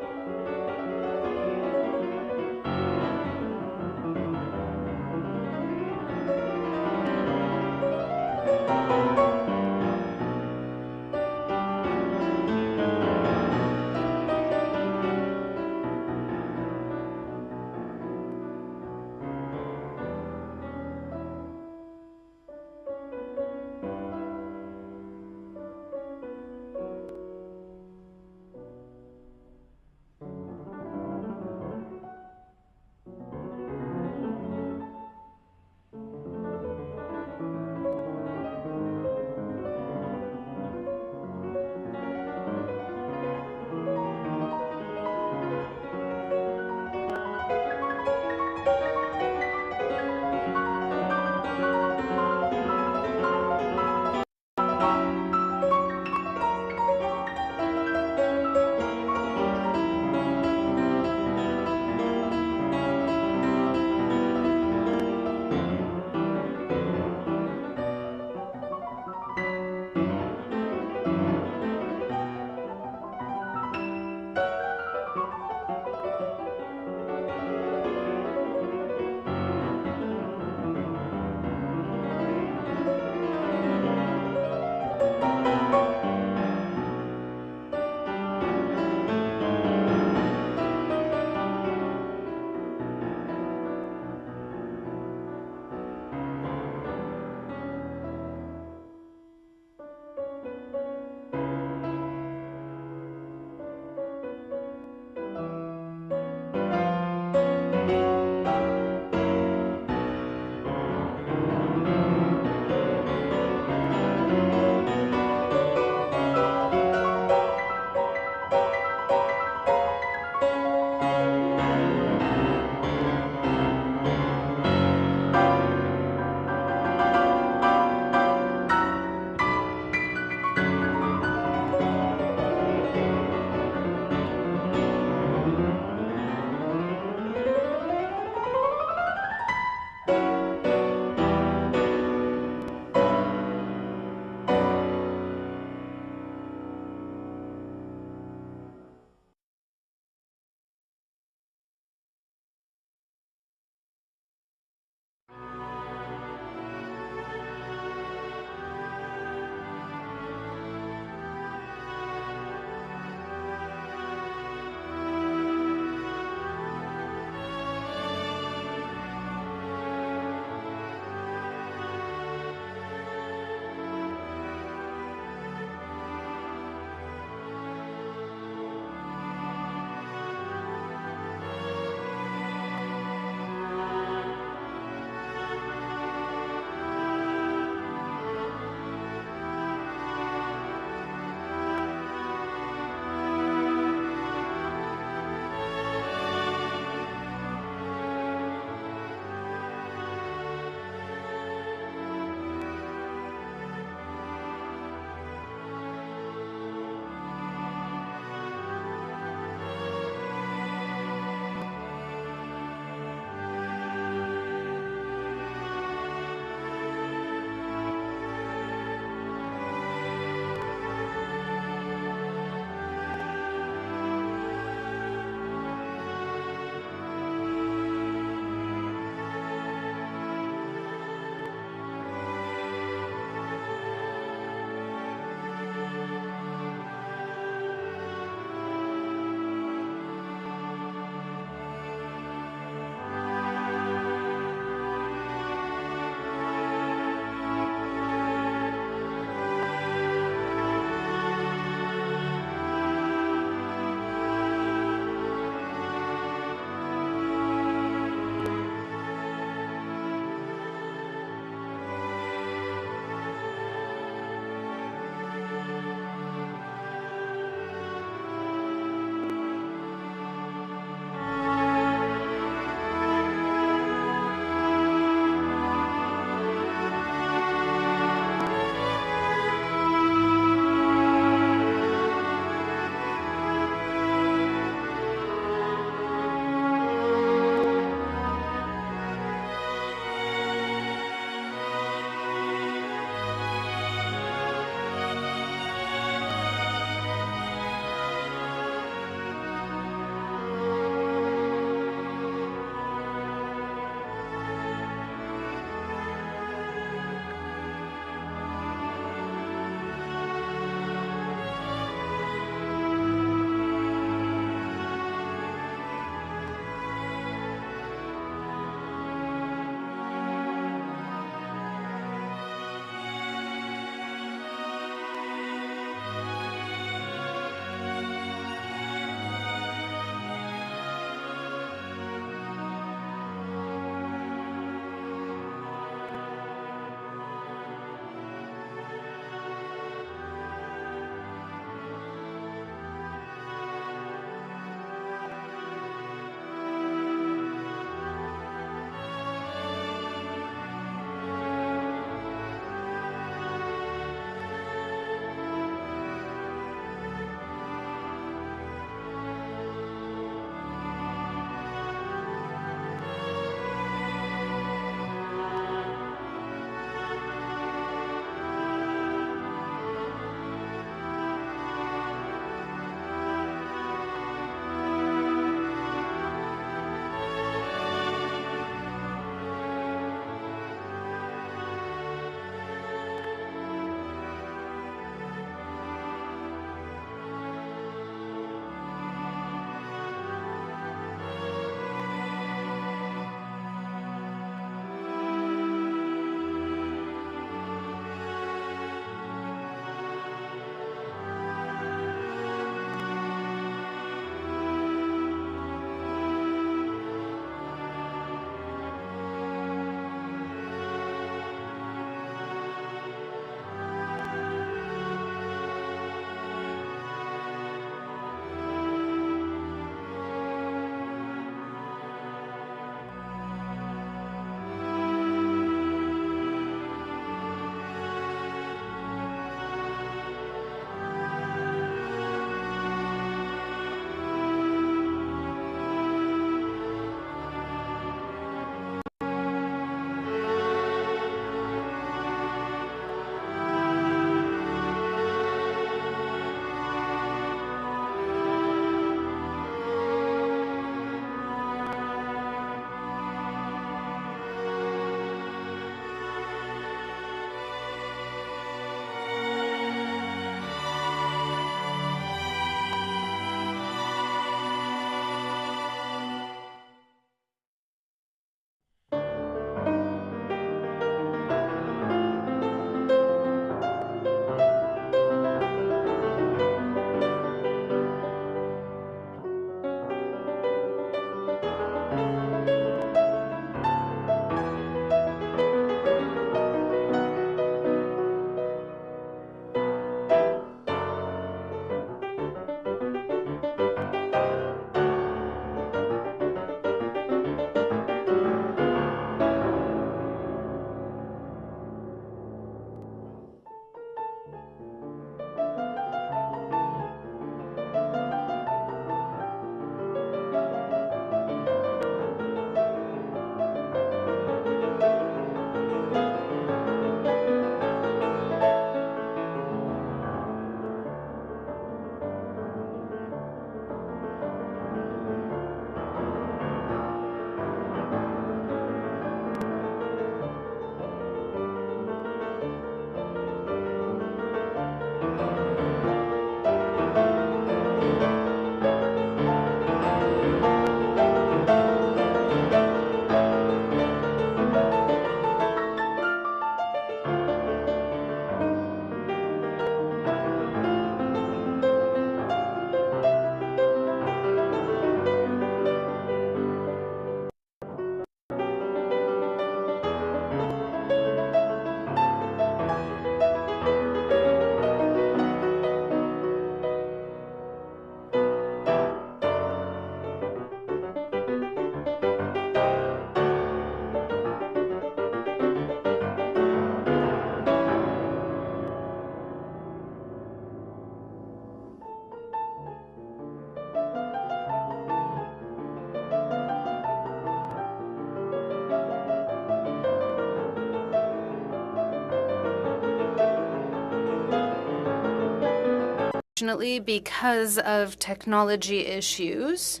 unfortunately, because of technology issues.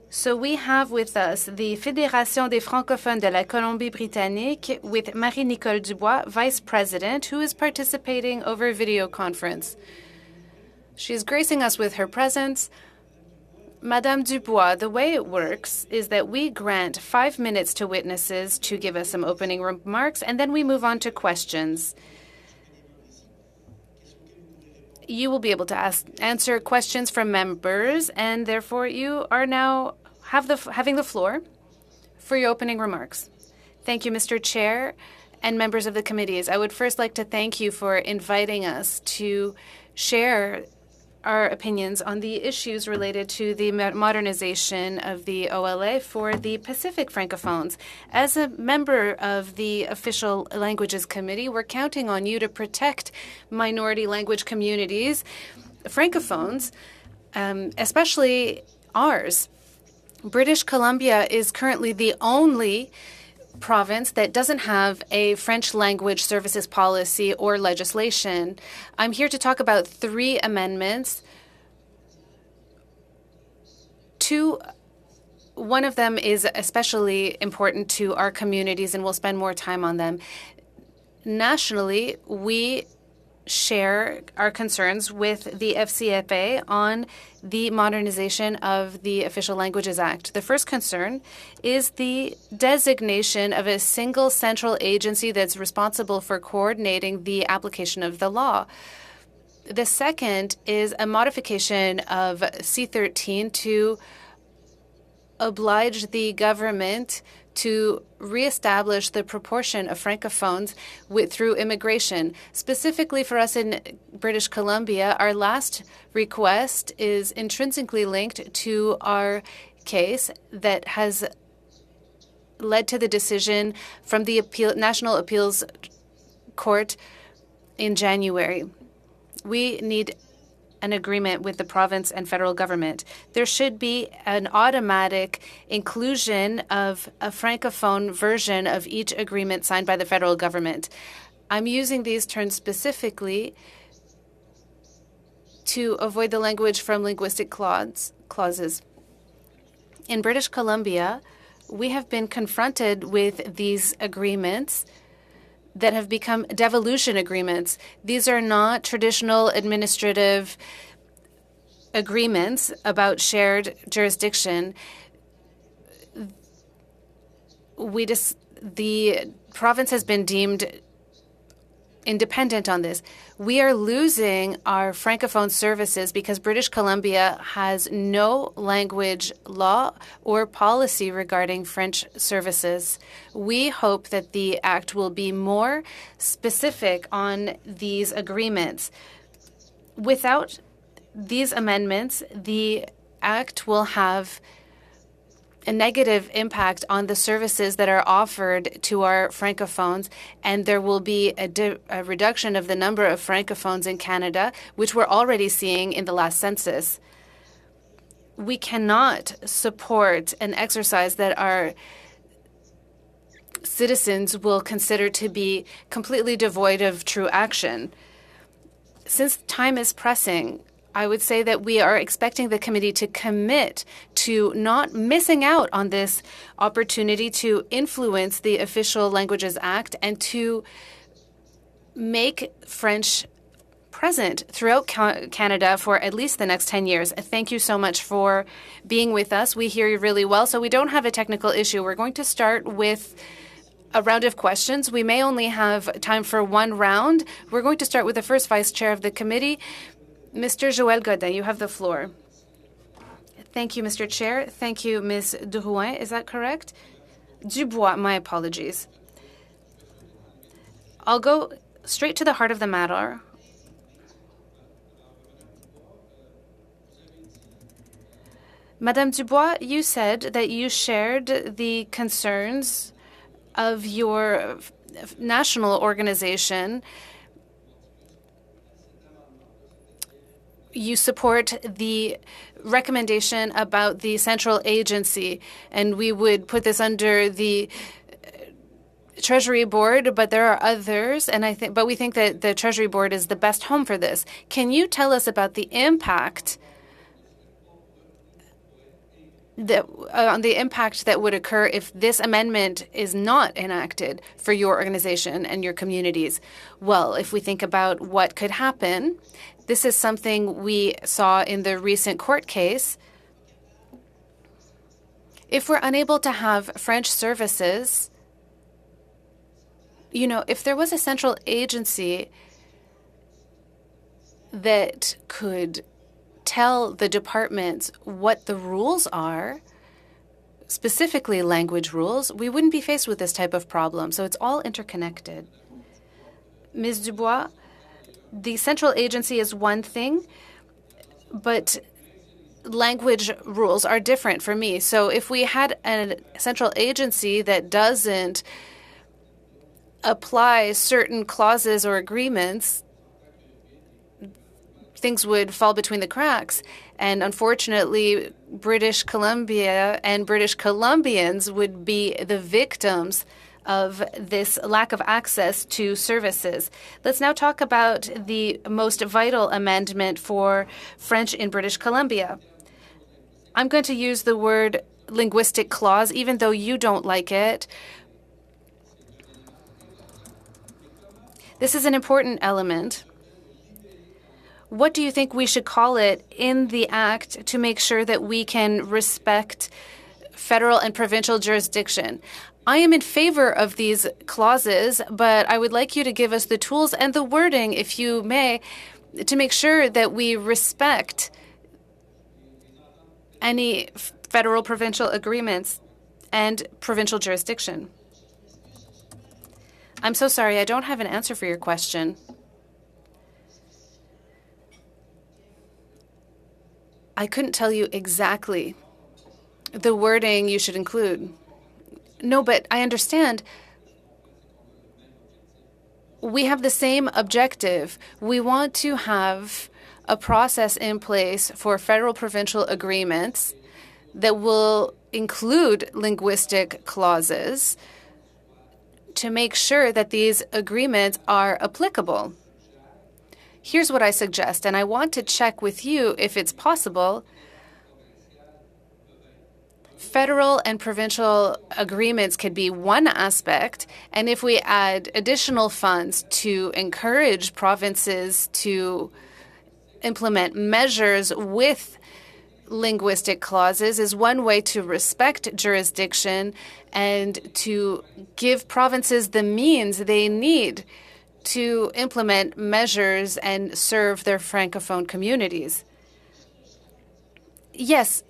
So we have with us the Fédération des francophones de la Colombie-Britannique with Marie-Nicole Dubois, Vice President, who is participating over video conference. She is gracing us with her presence. Madame Dubois, the way it works is that we grant 5 minutes to witnesses to give us some opening remarks, and then we move on to questions. You will be able to answer questions from members, and therefore you are now having the floor for your opening remarks. Thank you, Mr. Chair and members of the committees. I would first like to thank you for inviting us to share our opinions on the issues related to the modernization of the OLA for the Pacific Francophones. As a member of the Official Languages Committee, we're counting on you to protect minority language communities, Francophones, especially ours. British Columbia is currently the only province that doesn't have a French language services policy or legislation. I'm here to talk about 3 amendments. One of them is especially important to our communities, and we'll spend more time on them. Nationally, we share our concerns with the FCFA on the modernization of the Official Languages Act. The first concern is the designation of a single central agency that's responsible for coordinating the application of the law. The second is a modification of C-13 to oblige the government to reestablish the proportion of Francophones through immigration. Specifically for us in British Columbia, our last request is intrinsically linked to our case that has led to the decision from the National Appeals Court in January. We need an agreement with the province and federal government. There should be an automatic inclusion of a Francophone version of each agreement signed by the federal government. I'm using these terms specifically to avoid the language from linguistic clauses. In British Columbia, we have been confronted with these agreements that have become devolution agreements. These are not traditional administrative agreements about shared jurisdiction. The province has been deemed independent on this. We are losing our Francophone services because British Columbia has no language law or policy regarding French services. We hope that the Act will be more specific on these agreements. Without these amendments, the Act will have a negative impact on the services that are offered to our Francophones, and there will be a reduction of the number of Francophones in Canada, which we're already seeing in the last census. We cannot support an exercise that our citizens will consider to be completely devoid of true action. Since time is pressing, I would say that we are expecting the committee to commit to not missing out on this opportunity to influence the Official Languages Act and to make French present throughout Canada for at least the next 10 years. Thank you so much for being with us. We hear you really well, so we don't have a technical issue. We're going to start with a round of questions. We may only have time for one round. We're going to start with the first vice chair of the committee, Mr. Joël Godin. You have the floor. Thank you, Mr. Chair. Thank you, Ms. Drouin. Is that correct? Dubois, my apologies. I'll go straight to the heart of the matter. Madame Dubois, you said that you shared the concerns of your national organization. You support the recommendation about the central agency, and we would put this under the Treasury Board, but there are others, but we think that the Treasury Board is the best home for this. Can you tell us about the impact that would occur if this amendment is not enacted for your organization and your communities? Well, if we think about what could happen, this is something we saw in the recent court case. If we're unable to have French services, if there was a central agency that could tell the departments what the rules are, specifically language rules, we wouldn't be faced with this type of problem. So it's all interconnected. Ms. Dubois, the central agency is one thing, but language rules are different for me. So if we had a central agency that doesn't apply certain clauses or agreements, things would fall between the cracks. And unfortunately, British Columbia and British Columbians would be the victims of this lack of access to services. Let's now talk about the most vital amendment for French in British Columbia. I'm going to use the word linguistic clause, even though you don't like it. This is an important element. What do you think we should call it in the Act to make sure that we can respect federal and provincial jurisdiction? I am in favor of these clauses, but I would like you to give us the tools and the wording, if you may, to make sure that we respect any federal provincial agreements and provincial jurisdiction. I'm so sorry, I don't have an answer for your question. I couldn't tell you exactly the wording you should include. No, but I understand. We have the same objective. We want to have a process in place for federal provincial agreements that will include linguistic clauses to make sure that these agreements are applicable. Here's what I suggest, and I want to check with you if it's possible. Federal and provincial agreements could be one aspect, and if we add additional funds to encourage provinces to implement measures with linguistic clauses is one way to respect jurisdiction and to give provinces the means they need to implement measures and serve their Francophone communities. Yes,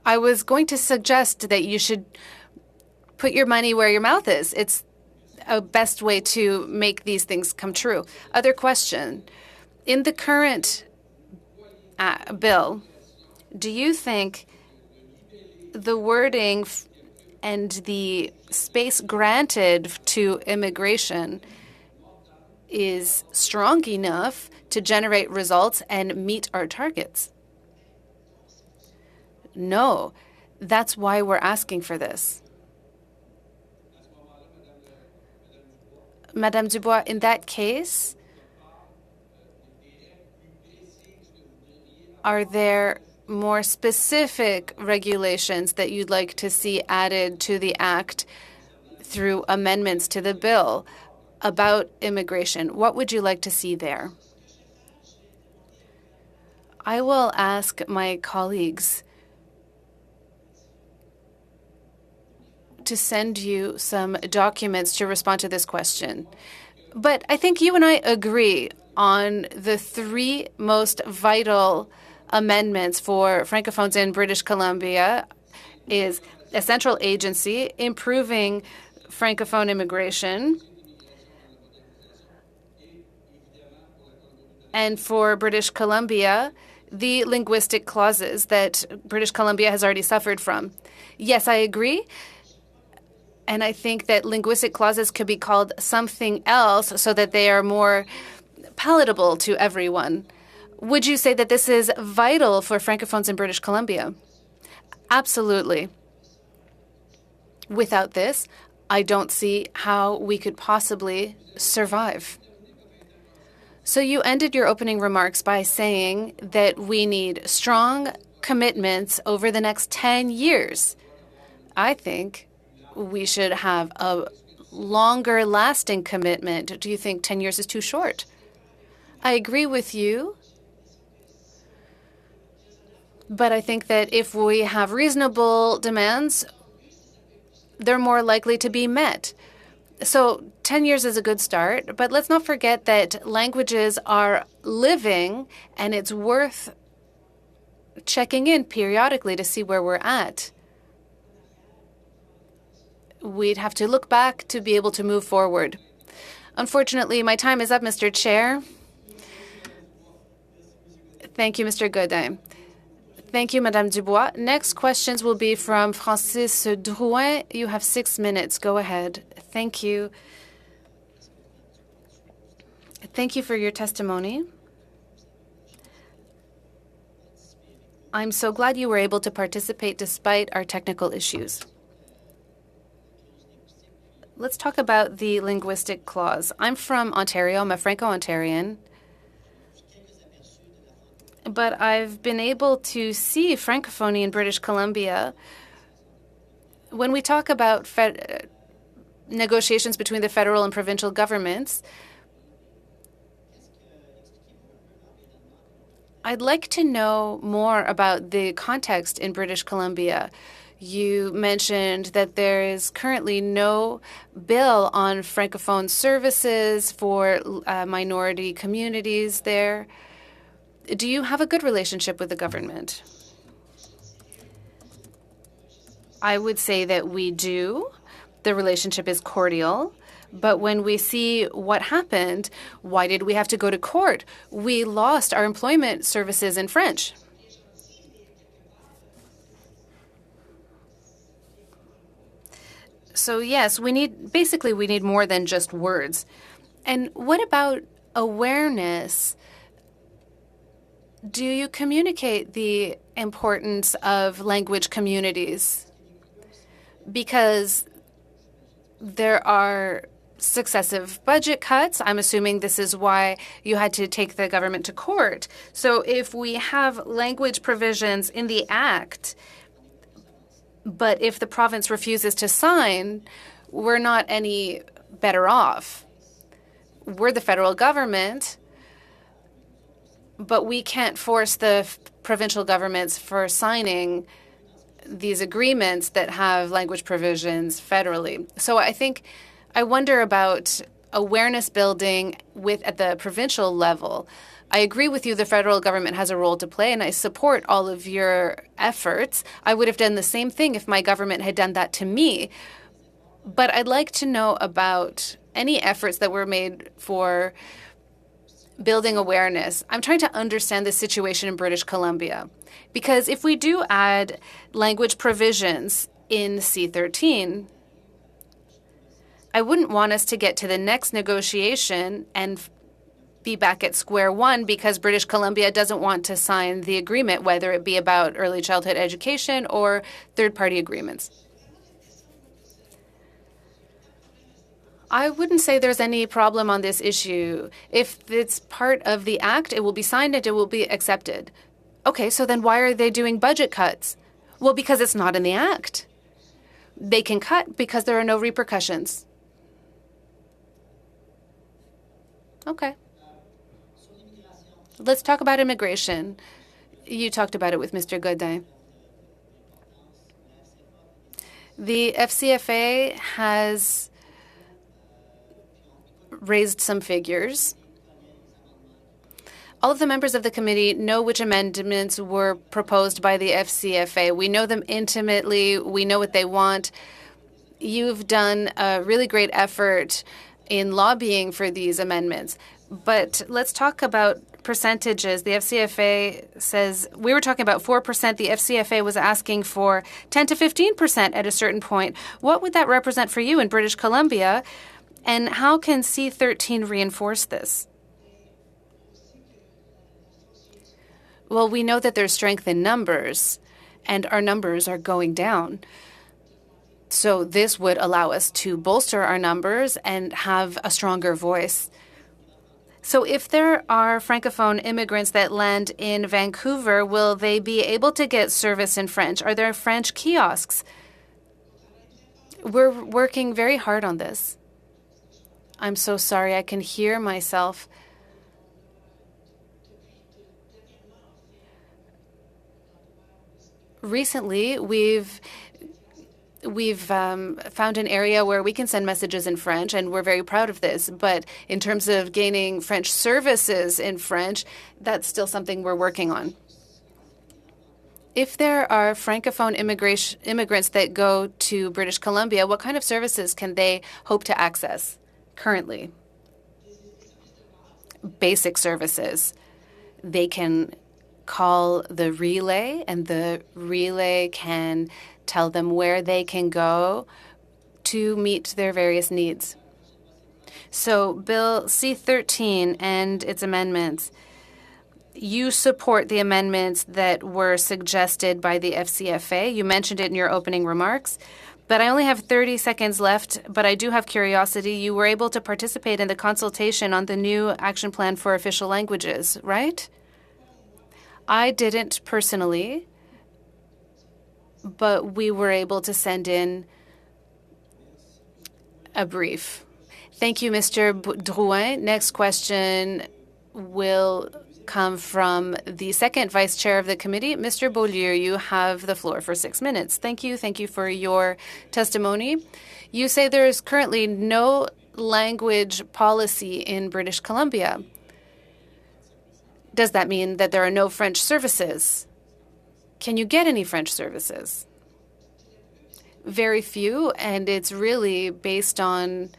I was going to suggest that you should put your money where your mouth is. It's a best way to make these things come true. Other question. In the current bill, do you think the wording and the space granted to immigration is strong enough to generate results and meet our targets? No, that's why we're asking for this. Madame Dubois, in that case, are there more specific regulations that you'd like to see added to the Act through amendments to the bill about immigration? What would you like to see there? I will ask my colleagues to send you some documents to respond to this question. But I think you and I agree on the three most vital amendments for Francophones in British Columbia is a central agency, improving Francophone immigration, and for British Columbia, the linguistic clauses that British Columbia has already suffered from. Yes, I agree. And I think that linguistic clauses could be called something else so that they are more palatable to everyone. Would you say that this is vital for Francophones in British Columbia? Absolutely. Without this, I don't see how we could possibly survive. So you ended your opening remarks by saying that we need strong commitments over the next 10 years. I think we should have a longer lasting commitment. Do you think 10 years is too short? I agree with you. But I think that if we have reasonable demands, they're more likely to be met. So 10 years is a good start, but let's not forget that languages are living, and it's worth checking in periodically to see where we're at. We'd have to look back to be able to move forward. Unfortunately, my time is up, Mr. Chair. Thank you, Mr. Godin. Thank you, Madame Dubois. Next questions will be from Francis Drouin. You have 6 minutes. Go ahead. Thank you. Thank you for your testimony. I'm so glad you were able to participate despite our technical issues. Let's talk about the linguistic clause. I'm from Ontario. I'm a Franco-Ontarian. But I've been able to see Francophonie in British Columbia. When we talk about negotiations between the federal and provincial governments, I'd like to know more about the context in British Columbia. You mentioned that there is currently no bill on Francophone services for minority communities there. Do you have a good relationship with the government? I would say that we do. The relationship is cordial. But when we see what happened, why did we have to go to court? We lost our employment services in French. So yes, we need more than just words. And what about awareness? Do you communicate the importance of language communities? Because there are successive budget cuts. I'm assuming this is why you had to take the government to court. So if we have language provisions in the Act, but if the province refuses to sign, we're not any better off. We're the federal government, but we can't force the provincial governments for signing these agreements that have language provisions federally. So I wonder about awareness building at the provincial level. I agree with you, the federal government has a role to play, and I support all of your efforts. I would have done the same thing if my government had done that to me. But I'd like to know about any efforts that were made for building awareness. I'm trying to understand the situation in British Columbia. Because if we do add language provisions in C13, I wouldn't want us to get to the next negotiation and be back at square one because British Columbia doesn't want to sign the agreement, whether it be about early childhood education or third-party agreements. I wouldn't say there's any problem on this issue. If it's part of the Act, it will be signed and it will be accepted. Okay, so then why are they doing budget cuts? Well, because it's not in the Act. They can cut because there are no repercussions. Okay. Let's talk about immigration. You talked about it with Mr. Godin. The FCFA has raised some figures. All of the members of the committee know which amendments were proposed by the FCFA. We know them intimately. We know what they want. You've done a really great effort in lobbying for these amendments. But let's talk about percentages. The FCFA says we were talking about 4%. The FCFA was asking for 10 to 15% at a certain point. What would that represent for you in British Columbia? And how can C13 reinforce this? Well, we know that there's strength in numbers, and our numbers are going down. So this would allow us to bolster our numbers and have a stronger voice. So if there are Francophone immigrants that land in Vancouver, will they be able to get service in French? Are there French kiosks? We're working very hard on this. I'm so sorry, I can hear myself. Recently, we've found an area where we can send messages in French, and we're very proud of this. But in terms of gaining French services in French, that's still something we're working on. If there are Francophone immigrants that go to British Columbia, what kind of services can they hope to access currently? Basic services. They can call the relay, and the relay can tell them where they can go to meet their various needs. So Bill C-13 and its amendments, you support the amendments that were suggested by the FCFA. You mentioned it in your opening remarks, but I only have 30 seconds left, but I do have curiosity. You were able to participate in the consultation on the new action plan for official languages, right? I didn't personally, but we were able to send in a brief. Thank you, Mr. Drouin. Next question will come from the second vice chair of the committee. Mr. Beaulieu, you have the floor for 6 minutes. Thank you. Thank you for your testimony. You say there is currently no language policy in British Columbia. Does that mean that there are no French services? Can you get any French services? Very few, and it's really based on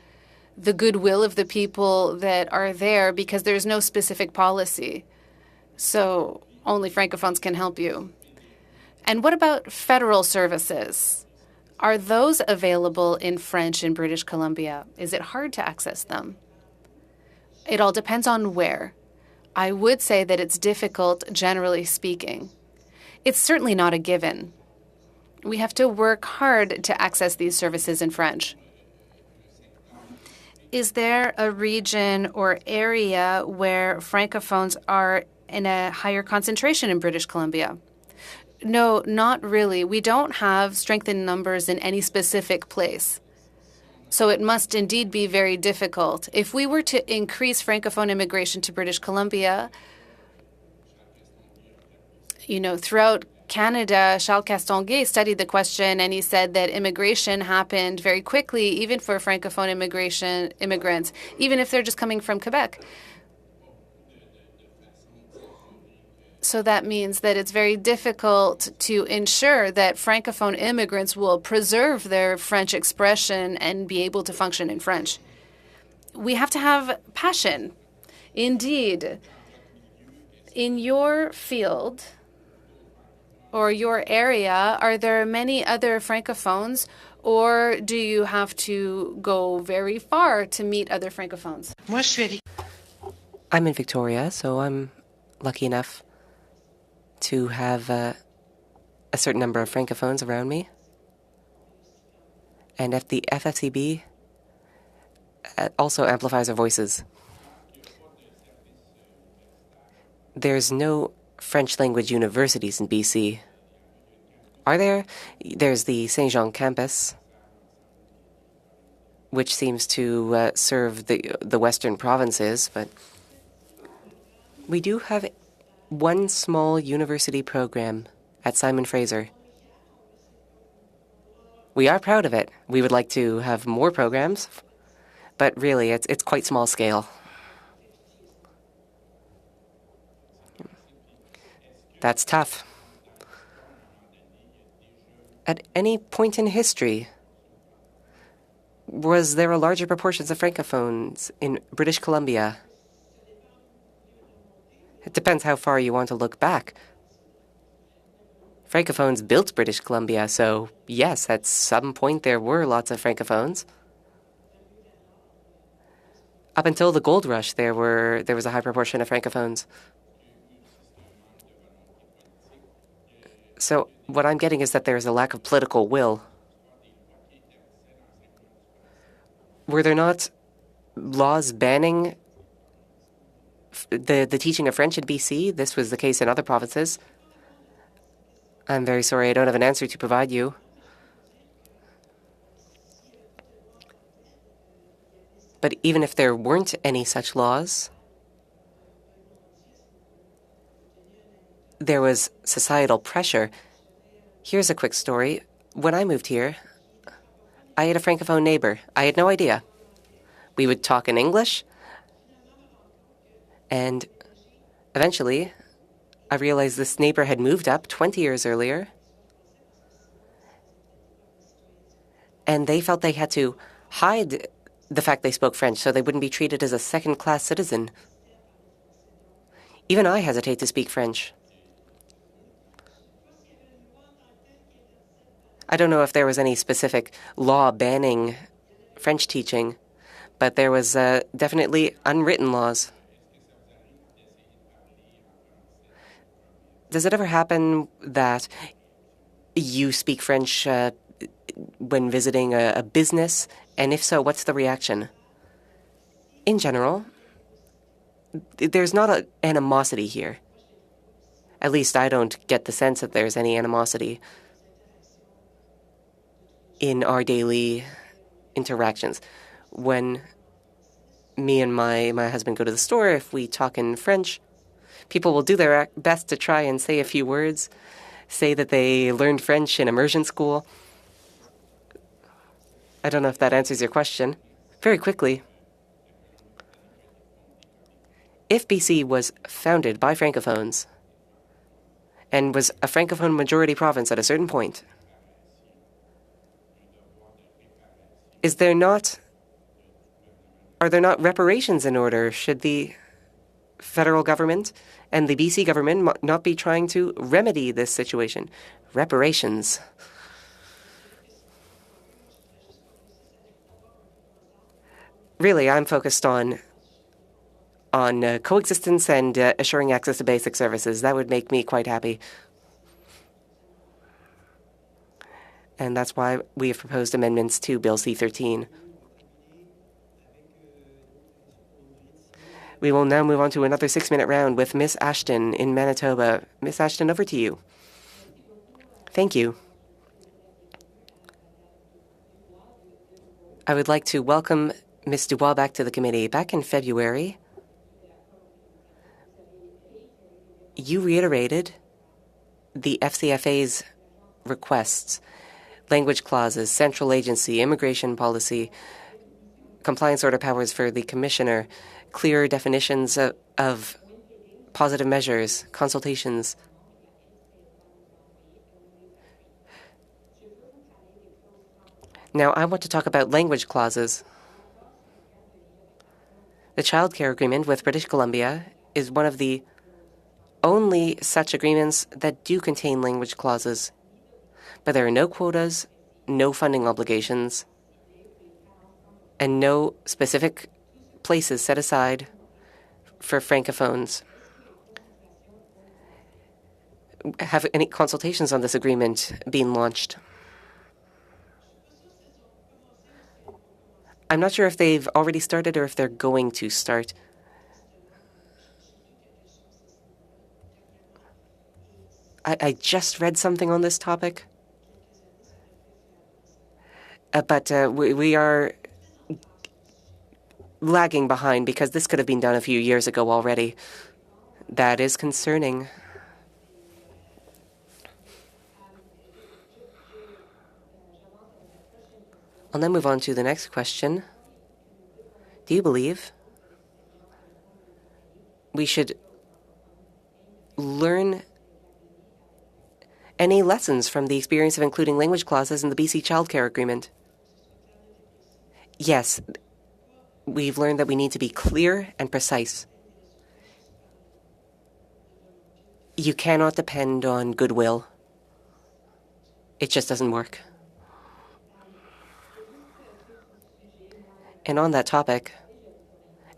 the goodwill of the people that are there because there's no specific policy. So only Francophones can help you. And what about federal services? Are those available in French in British Columbia? Is it hard to access them? It all depends on where. I would say that it's difficult, generally speaking. It's certainly not a given. We have to work hard to access these services in French. Is there a region or area where Francophones are in a higher concentration in British Columbia? No, not really. We don't have strengthened numbers in any specific place. So it must indeed be very difficult. If we were to increase Francophone immigration to British Columbia, throughout Canada, Charles Castonguay studied the question, and he said that immigration happened very quickly, even for Francophone immigrants, even if they're just coming from Quebec. So that means that it's very difficult to ensure that Francophone immigrants will preserve their French expression and be able to function in French. We have to have passion. Indeed, in your field or your area, are there many other Francophones, or do you have to go very far to meet other Francophones? I'm in Victoria, so I'm lucky enough to have a certain number of Francophones around me. And if the FFCB also amplifies our voices. There's no French language universities in BC. Are there? There's the Saint Jean campus, which seems to serve the western provinces, but we do have one small university program at Simon Fraser. We are proud of it. We would like to have more programs, but really it's quite small scale. That's tough. At any point in history, was there a larger proportion of Francophones in British Columbia? It depends how far you want to look back. Francophones built British Columbia, so yes, at some point there were lots of Francophones. Up until the gold rush, there was a high proportion of Francophones. So what I'm getting is that there's a lack of political will. Were there not laws banning the teaching of French in BC? This was the case in other provinces. I'm very sorry, I don't have an answer to provide you. But even if there weren't any such laws, there was societal pressure. Here's a quick story. When I moved here, I had a Francophone neighbor. I had no idea. We would talk in English, and eventually, I realized this neighbor had moved up 20 years earlier, and they felt they had to hide the fact they spoke French so they wouldn't be treated as a second-class citizen. Even I hesitate to speak French. I don't know if there was any specific law banning French teaching, but there was definitely unwritten laws. Does it ever happen that you speak French when visiting a business? And if so, what's the reaction? In general, there's not an animosity here. At least I don't get the sense that there's any animosity in our daily interactions. When me and my husband go to the store, if we talk in French, people will do their best to try and say a few words, say that they learned French in immersion school. I don't know if that answers your question. Very quickly, if BC was founded by Francophones and was a Francophone majority province at a certain point, are there not reparations in order? Should the federal government and the BC government not be trying to remedy this situation? Reparations. Really, I'm focused on coexistence and assuring access to basic services. That would make me quite happy. And that's why we have proposed amendments to Bill C-13. We will now move on to another 6-minute round with Miss Ashton in Manitoba. Miss Ashton, over to you. Thank you. I would like to welcome Ms. Dubois back to the committee. Back in February, you reiterated the FCFA's requests, language clauses, central agency, immigration policy, compliance order powers for the commissioner, clear definitions of positive measures, consultations. Now, I want to talk about language clauses. The Child Care Agreement with British Columbia is one of the only such agreements that do contain language clauses. But there are no quotas, no funding obligations, and no specific places set aside for Francophones. Have any consultations on this agreement been launched? I'm not sure if they've already started or if they're going to start. I just read something on this topic. But we are lagging behind because this could have been done a few years ago already. That is concerning. I'll now move on to the next question. Do you believe we should learn any lessons from the experience of including language clauses in the BC Child Care Agreement? Yes, we've learned that we need to be clear and precise. You cannot depend on goodwill. It just doesn't work. And on that topic,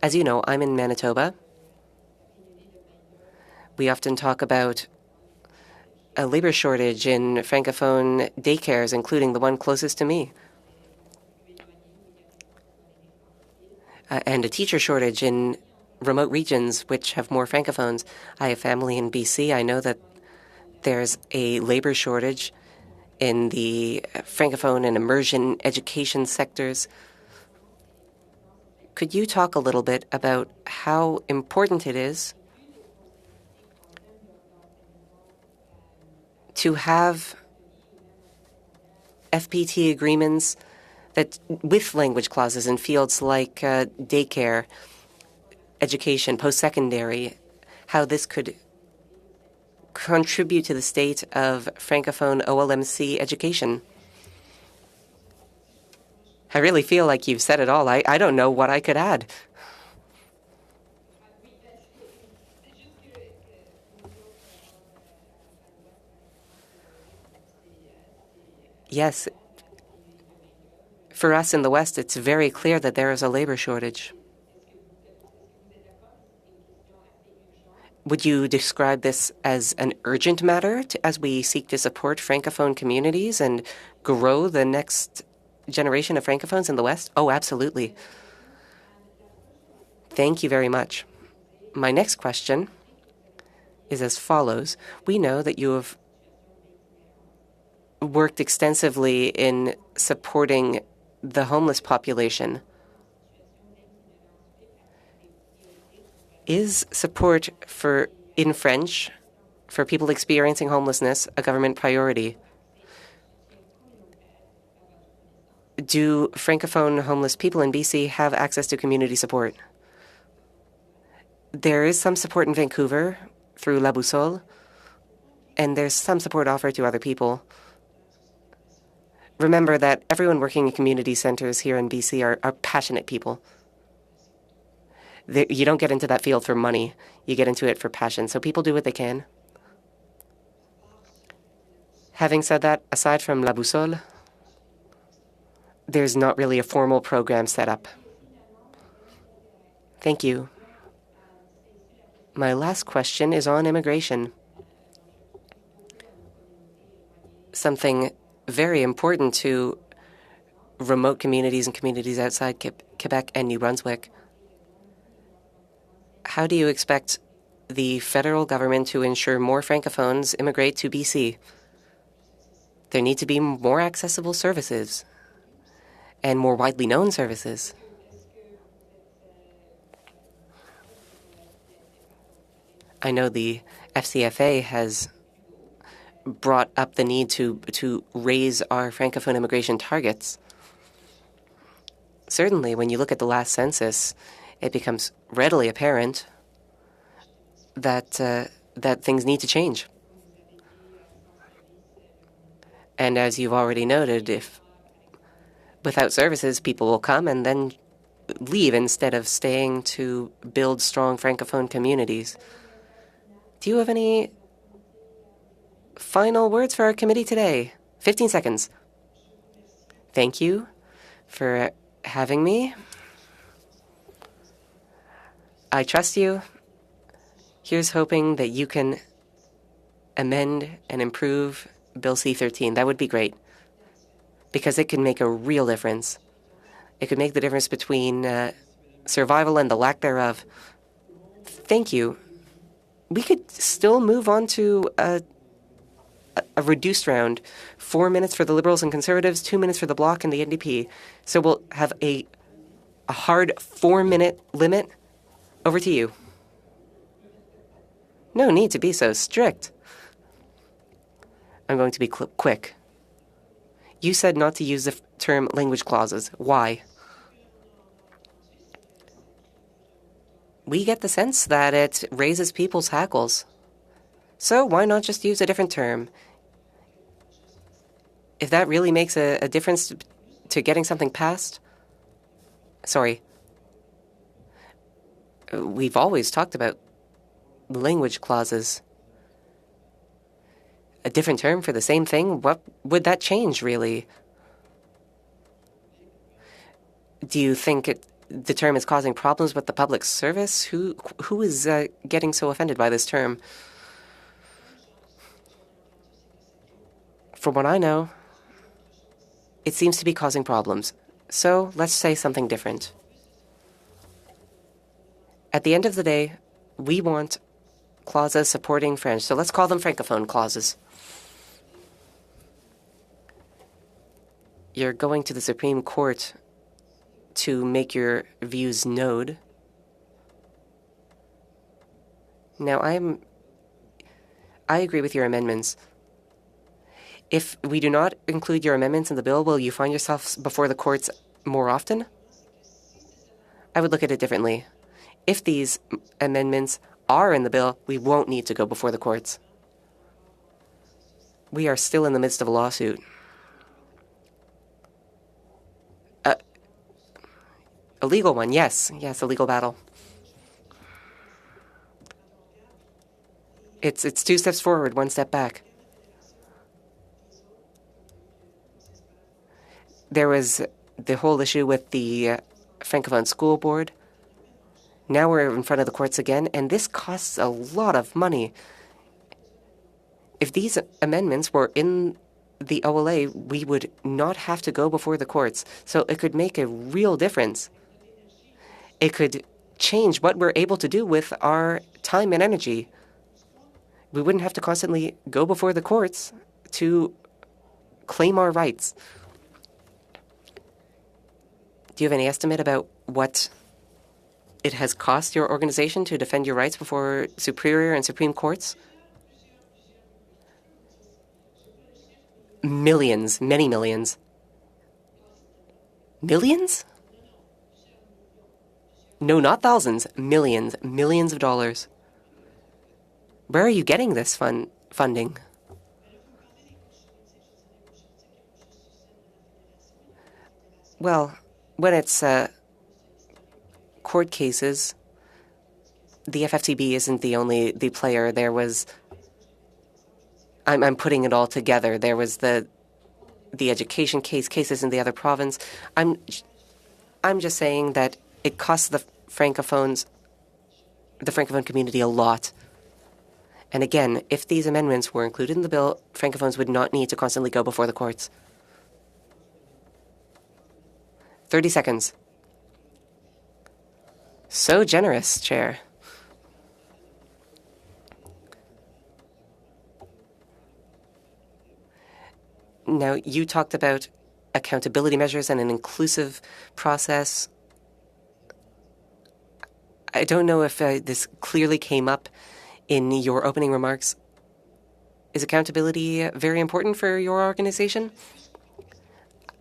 as you know, I'm in Manitoba. We often talk about a labor shortage in Francophone daycares, including the one closest to me. and a teacher shortage in remote regions which have more francophones. I have family in BC. I know that there's a labor shortage in the francophone and immersion education sectors. Could you talk a little bit about how important it is to have FPT agreements that with language clauses in fields like daycare, education, post-secondary, how this could contribute to the state of francophone OLMC education? I really feel like you've said it all. I don't know what I could add. Yes, for us in the West, it's very clear that there is a labor shortage. Would you describe this as an urgent matter as we seek to support francophone communities and grow the next generation of francophones in the West? Oh, absolutely. Thank you very much. My next question is as follows. We know that you have worked extensively in supporting the homeless population. Is support in French for people experiencing homelessness a government priority? Do francophone homeless people in BC have access to community support? There is some support in Vancouver through La Boussole, and there's some support offered to other people. Remember that everyone working in community centers here in BC are passionate people. You don't get into that field for money. You get into it for passion. So people do what they can. Having said that, aside from La Boussole, there's not really a formal program set up. Thank you. My last question is on immigration. Something very important to remote communities and communities outside Quebec and New Brunswick. How do you expect the federal government to ensure more francophones immigrate to BC? There need to be more accessible services and more widely known services. I know the FCFA has brought up the need to raise our francophone immigration targets. Certainly, when you look at the last census, it becomes readily apparent that that things need to change. And as you've already noted, if without services, people will come and then leave instead of staying to build strong francophone communities. Do you have any final words for our committee today? 15 seconds. Thank you for having me. I trust you. Here's hoping that you can amend and improve Bill C-13. That would be great, because it could make a real difference. It could make the difference between survival and the lack thereof. Thank you. We could still move on to a reduced round. 4 minutes for the Liberals and Conservatives, 2 minutes for the Bloc and the NDP. So we'll have a hard 4-minute limit. Over to you. No need to be so strict. I'm going to be quick. You said not to use the term language clauses. Why? We get the sense that it raises people's hackles. So why not just use a different term? If that really makes a difference to getting something passed. Sorry. We've always talked about language clauses. A different term for the same thing? What would that change, really? Do you think the term is causing problems with the public service? Who is getting so offended by this term? From what I know, it seems to be causing problems. So let's say something different. At the end of the day, we want clauses supporting French, so let's call them Francophone clauses. You're going to the Supreme Court to make your views known. Now, I agree with your amendments. If we do not include your amendments in the bill, will you find yourselves before the courts more often? I would look at it differently. If these amendments are in the bill, we won't need to go before the courts. We are still in the midst of a lawsuit. A legal one, yes. Yes, a legal battle. It's 2 steps forward, 1 step back. There was the whole issue with the Francophone School Board. Now we're in front of the courts again, and this costs a lot of money. If these amendments were in the OLA, we would not have to go before the courts. So it could make a real difference. It could change what we're able to do with our time and energy. We wouldn't have to constantly go before the courts to claim our rights. Do you have any estimate about what it has cost your organization to defend your rights before Superior and Supreme Courts? Millions, many millions. Millions? No, not thousands. Millions. Millions of dollars. Where are you getting this funding? Well, when it's court cases, the FFTB isn't the player. There was... I'm putting it all together. There was the education cases in the other province. I'm just saying that it costs the Francophone community a lot. And again, if these amendments were included in the bill, Francophones would not need to constantly go before the courts. 30 seconds. So generous, Chair. Now, you talked about accountability measures and an inclusive process. I don't know if this clearly came up in your opening remarks. Is accountability very important for your organization?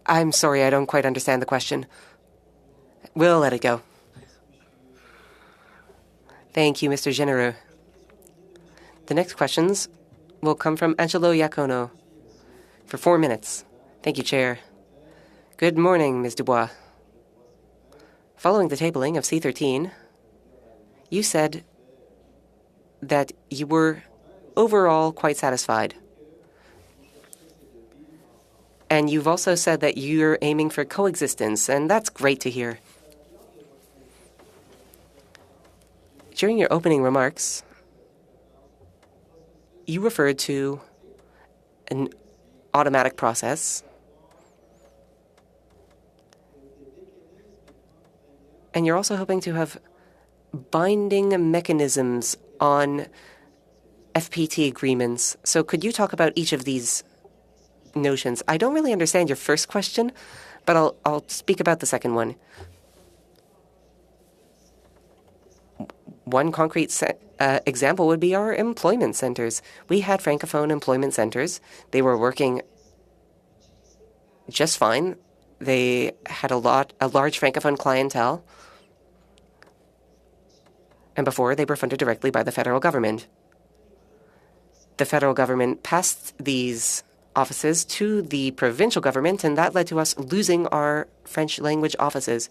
I'm sorry, I don't quite understand the question. We'll let it go. Thank you, Mr. Genereux. The next questions will come from Angelo Iacono for 4 minutes. Thank you, Chair. Good morning, Ms. Dubois. Following the tabling of C13, you said that you were overall quite satisfied. And you've also said that you're aiming for coexistence, and that's great to hear. During your opening remarks, you referred to an automatic process, and you're also hoping to have binding mechanisms on FPT agreements. So could you talk about each of these notions? I don't really understand your first question, but I'll speak about the second one. One concrete example would be our employment centers. We had Francophone employment centers. They were working just fine. They had a large Francophone clientele. And before, they were funded directly by the federal government. The federal government passed these offices to the provincial government, and that led to us losing our French language offices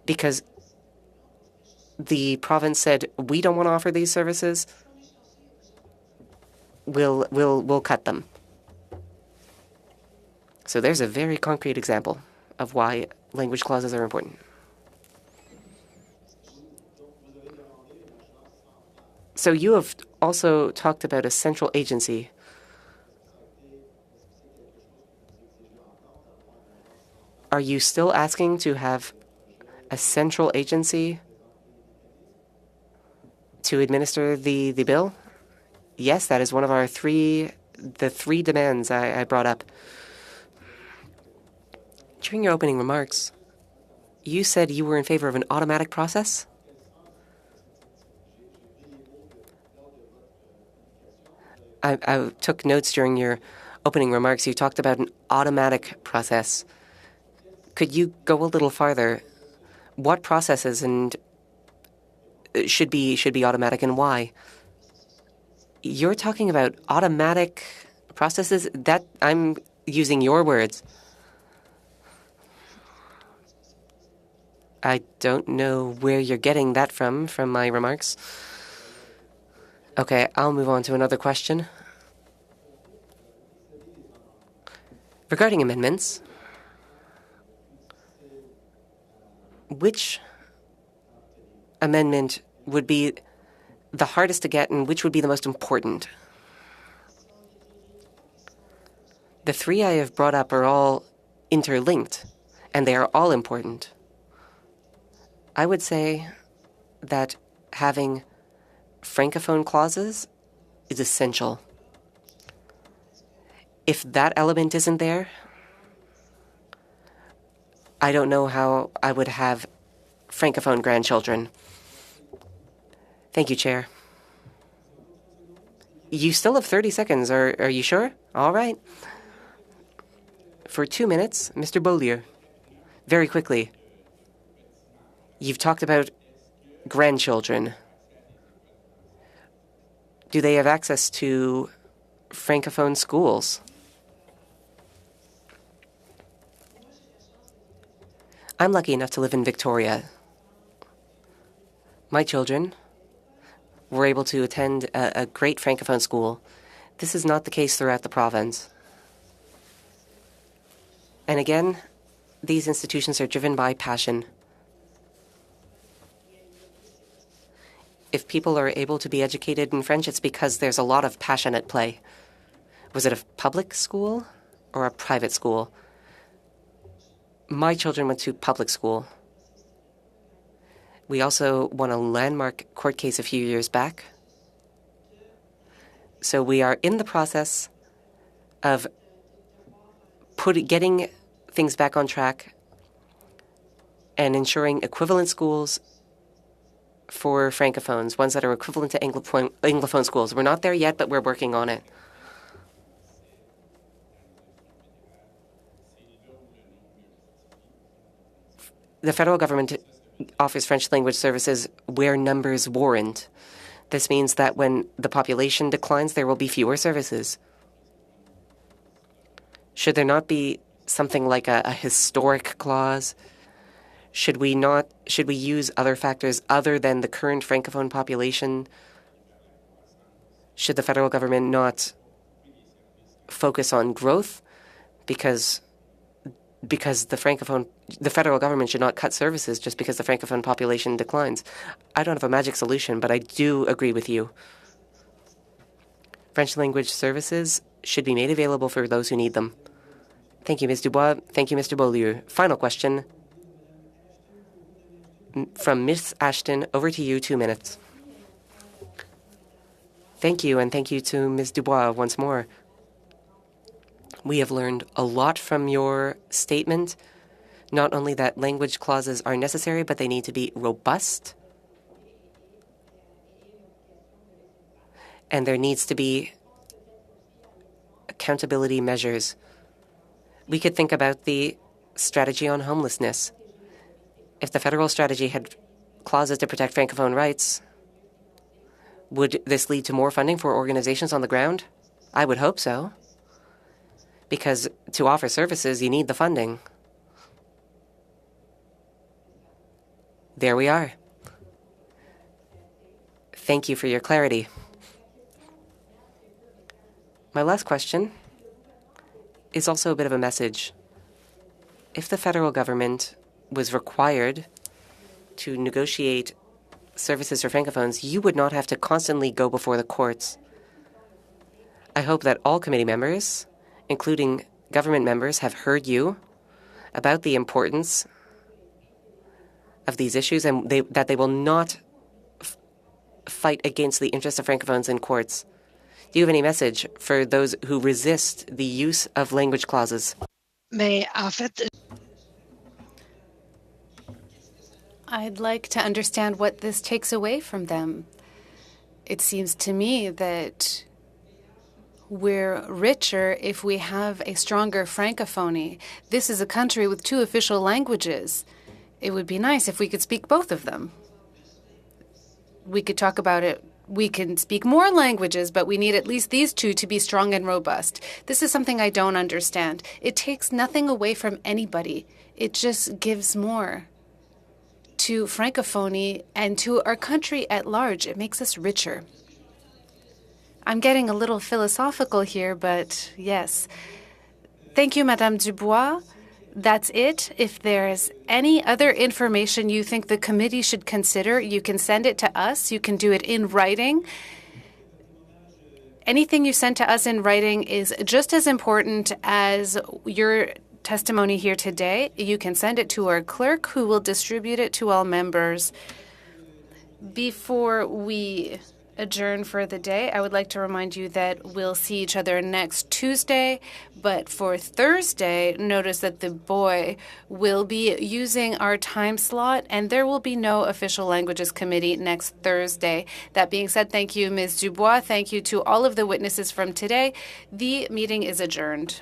because the province said, we don't want to offer these services. We'll cut them. So there's a very concrete example of why language clauses are important. So you have also talked about a central agency. Are you still asking to have a central agency To administer the bill? Yes, that is one of our three demands I brought up. During your opening remarks, you said you were in favor of an automatic process? I took notes during your opening remarks. You talked about an automatic process. Could you go a little farther? What processes and should be automatic and why? You're talking about automatic processes? That I'm using your words. I don't know where you're getting that from my remarks. Okay, I'll move on to another question. Regarding amendments, which amendment would be the hardest to get and which would be the most important? The three I have brought up are all interlinked, and they are all important. I would say that having Francophone clauses is essential. If that element isn't there, I don't know how I would have Francophone grandchildren. Thank you, Chair. You still have 30 seconds. Are you sure? All right. For 2 minutes, Mr. Beaulieu. Very quickly. You've talked about grandchildren. Do they have access to Francophone schools? I'm lucky enough to live in Victoria. My children were able to attend a great Francophone school. This is not the case throughout the province. And again, these institutions are driven by passion. If people are able to be educated in French, it's because there's a lot of passion at play. Was it a public school or a private school? My children went to public school. We also won a landmark court case a few years back. So we are in the process of getting things back on track and ensuring equivalent schools for Francophones, ones that are equivalent to Anglophone schools. We're not there yet, but we're working on it. The federal government offers French language services where numbers warrant. This means that when the population declines, there will be fewer services. Should there not be something like a historic clause? Should we use other factors other than the current Francophone population? Should the federal government not focus on growth? Because the federal government should not cut services just because the Francophone population declines. I don't have a magic solution, but I do agree with you. French language services should be made available for those who need them. Thank you, Ms. Dubois. Thank you, Mr. Beaulieu. Final question from Ms. Ashton. Over to you, 2 minutes. Thank you, and thank you to Ms. Dubois once more. We have learned a lot from your statement, not only that language clauses are necessary, but they need to be robust. And there needs to be accountability measures. We could think about the strategy on homelessness. If the federal strategy had clauses to protect Francophone rights, would this lead to more funding for organizations on the ground? I would hope so. Because to offer services, you need the funding. There we are. Thank you for your clarity. My last question is also a bit of a message. If the federal government was required to negotiate services for Francophones, you would not have to constantly go before the courts. I hope that all committee members, including government members, have heard you about the importance of these issues and that they will not fight against the interests of Francophones in courts. Do you have any message for those who resist the use of language clauses? Mais en fait, I'd like to understand what this takes away from them. It seems to me that we're richer if we have a stronger Francophony. This is a country with 2 official languages. It would be nice if we could speak both of them. We could talk about it. We can speak more languages, but we need at least these 2 to be strong and robust. This is something I don't understand. It takes nothing away from anybody. It just gives more to Francophonie and to our country at large. It makes us richer. I'm getting a little philosophical here, but yes. Thank you, Madame Dubois. That's it. If there's any other information you think the committee should consider, you can send it to us. You can do it in writing. Anything you send to us in writing is just as important as your testimony here today. You can send it to our clerk, who will distribute it to all members. Before we adjourn for the day, I would like to remind you that we'll see each other next Tuesday, but for Thursday, notice that the boy will be using our time slot, and there will be no official languages committee next Thursday. That being said, thank you, Ms. Dubois. Thank you to all of the witnesses from today. The meeting is adjourned.